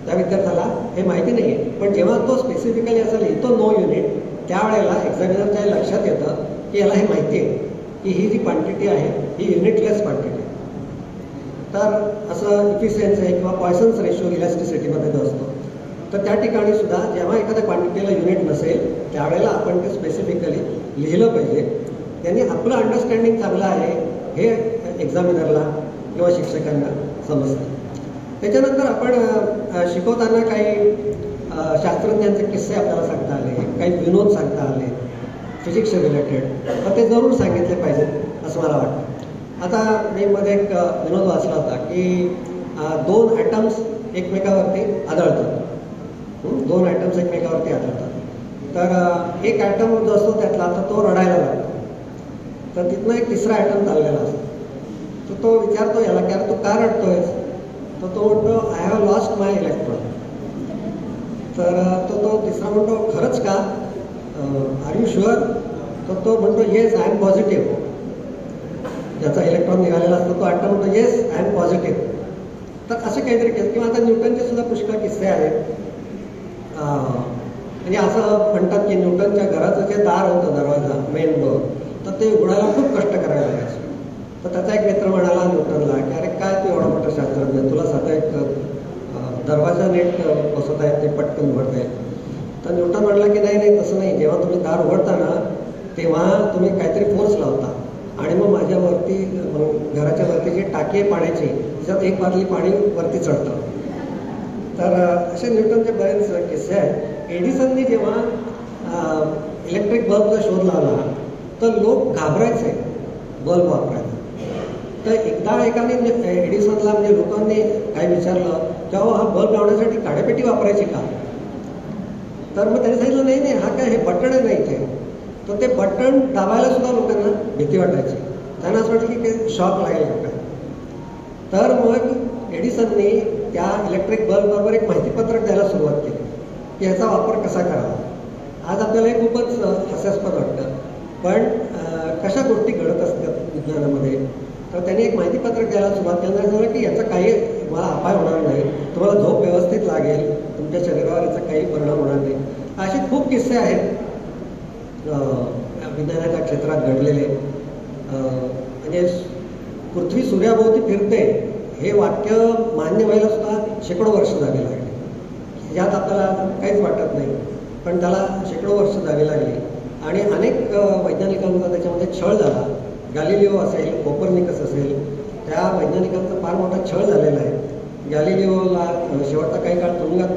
त्या विद्यार्थ्याला हे माहिती नाही आहे. पण जेव्हा तो स्पेसिफिकली असं लिहितो नो युनिट, त्यावेळेला एक्झामिनरच्या लक्षात येतं की याला हे माहिती आहे की ही जी क्वांटिटी आहे ही युनिटलेस क्वांटिटी आहे. तर असं इफिशियन्सी आहे किंवा पॉयसन्स रेशो इलॅस्टिसिटीमध्ये जो असतो, तर त्या ठिकाणी सुद्धा जेव्हा एखाद्या क्वांटिटीला युनिट नसेल त्यावेळेला आपण ते स्पेसिफिकली लिहिलं पाहिजे. त्यांनी आपलं अंडरस्टँडिंग चांगलं आहे हे एक्झामिनरला किंवा शिक्षकांना समजतं. त्याच्यानंतर आपण शिकवताना काही शास्त्रज्ञांचे किस्से आपल्याला सांगता आले, काही विनोद सांगता आले फिजिक्स रिलेटेड, तर ते जरूर सांगितले पाहिजेत असं मला वाटतं. आता मी मध्ये एक विनोद वाचला होता की दोन ॲटम्स एकमेकावरती आदळतात, दोन ॲटम्स एकमेकावरती आदळतात. तर एक ॲटम जो असतो त्यातला तर तो रडायला लागतो. तर तिथनं एक तिसरा ॲटम चाललेला असतो. तर तो विचारतो याला की अरे तू का रडतोयस, तर तो म्हणतो I have lost my electron. तर तो तिसरा म्हणतो खरंच का, आर यू शुअर, तर तो म्हणतो येस आय एम पॉझिटिव्ह. ज्याचा इलेक्ट्रॉन निघालेला असतो तो ॲटम म्हणतो येस आय एम पॉझिटिव्ह. तर असे काहीतरी केस, किंवा आता न्यूटनचे सुद्धा पुष्कळ किस्से आहेत. म्हणजे असं म्हणतात की न्यूटनच्या घराचं जे दार होतं, दरवाजा, मेन डोअर, तर ते उघडायला खूप कष्ट करायला लागायचे. तर त्याचा एक मित्र म्हणाला न्यूटनला की अरे काय तू एवढा मोठा शास्त्रज्ञ, तुला साधा एक दरवाजा नीट बसवता येत नाही, पटकन उघडता येत. तर न्यूटन म्हटला की नाही नाही तसं नाही, जेव्हा तुम्ही दार उघडता ना तेव्हा तुम्ही काहीतरी फोर्स लावता आणि मग माझ्यावरती, घराच्या वरती जी टाकी आहे पाण्याची त्याच्यात एक बादली पाणी वरती चढतं. तर असे न्यूटनचे बरेच किस्से आहेत. एडिसनने जेव्हा इलेक्ट्रिक बल्बचा शोध लावला तर लोक घाबरायचे बल्ब वापरायला. तर एकदा एकाने एडिसनला, म्हणजे लोकांनी काय विचारलं तेव्हा हा बल्ब लावण्यासाठी काड्यापेटी वापरायची का, तर मग त्याने सांगितलं नाही नाही हा काय, हे बटन आहे नाही इथे. तर ते बटन दाबायला सुद्धा लोकांना भीती वाटायची, त्यांना असं वाटलं की काही शॉक लागेल का. तर मग एडिसनने त्या इलेक्ट्रिक बल्बबरोबर एक माहितीपत्रक द्यायला सुरुवात केली की याचा वापर कसा करावा. आज आपल्याला हे खूपच हास्यास्पद वाटतं, पण कशा गोष्टी घडत असतात विज्ञानामध्ये. तर त्यांनी एक माहितीपत्रक द्यायला सुरुवात केली, झालं की याचा काही मला अपाय होणार नाही, तुम्हाला झोप व्यवस्थित लागेल, तुमच्या शरीरावर याचा काही परिणाम होणार नाही. असे खूप किस्से आहेत विज्ञानाच्या क्षेत्रात घडलेले. म्हणजे पृथ्वी सूर्याभोवती फिरते हे वाक्य मान्य व्हायला सुद्धा शेकडो वर्ष जावी लागली. यात आपल्याला काहीच वाटत नाही, पण त्याला शेकडो वर्ष जावी लागली. आणि अनेक वैज्ञानिकांचा त्याच्यामध्ये छळ झाला. गॅलिलिओ असेल, कोपर्निकस असेल, त्या वैज्ञानिकांचा फार मोठा छळ झालेला आहे. गॅलिलिओला शेवटचा काही काळ तुरुंगात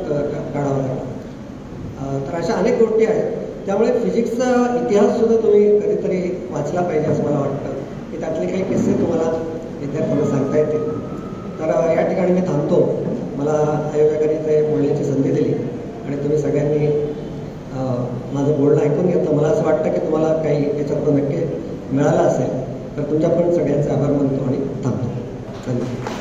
काढावा लागला. तर अशा अनेक गोष्टी आहेत. त्यामुळे फिजिक्सचा इतिहास सुद्धा तुम्ही कधीतरी वाचला पाहिजे असं मला वाटतं की त्यातले काही किस्से तुम्हाला विद्यार्थ्यांना सांगता येतील. तर या ठिकाणी मी थांबतो. मला आयोजकांनी ते बोलण्याची संधी दिली आणि तुम्ही सगळ्यांनी माझं बोलणं ऐकून घेतलं. मला असं वाटतं की तुम्हाला काही याच्यातून नक्की मिळालं असेल. तर तुमच्या पण सगळ्यांचे आभार मानतो आणि थांबतो. धन्यवाद.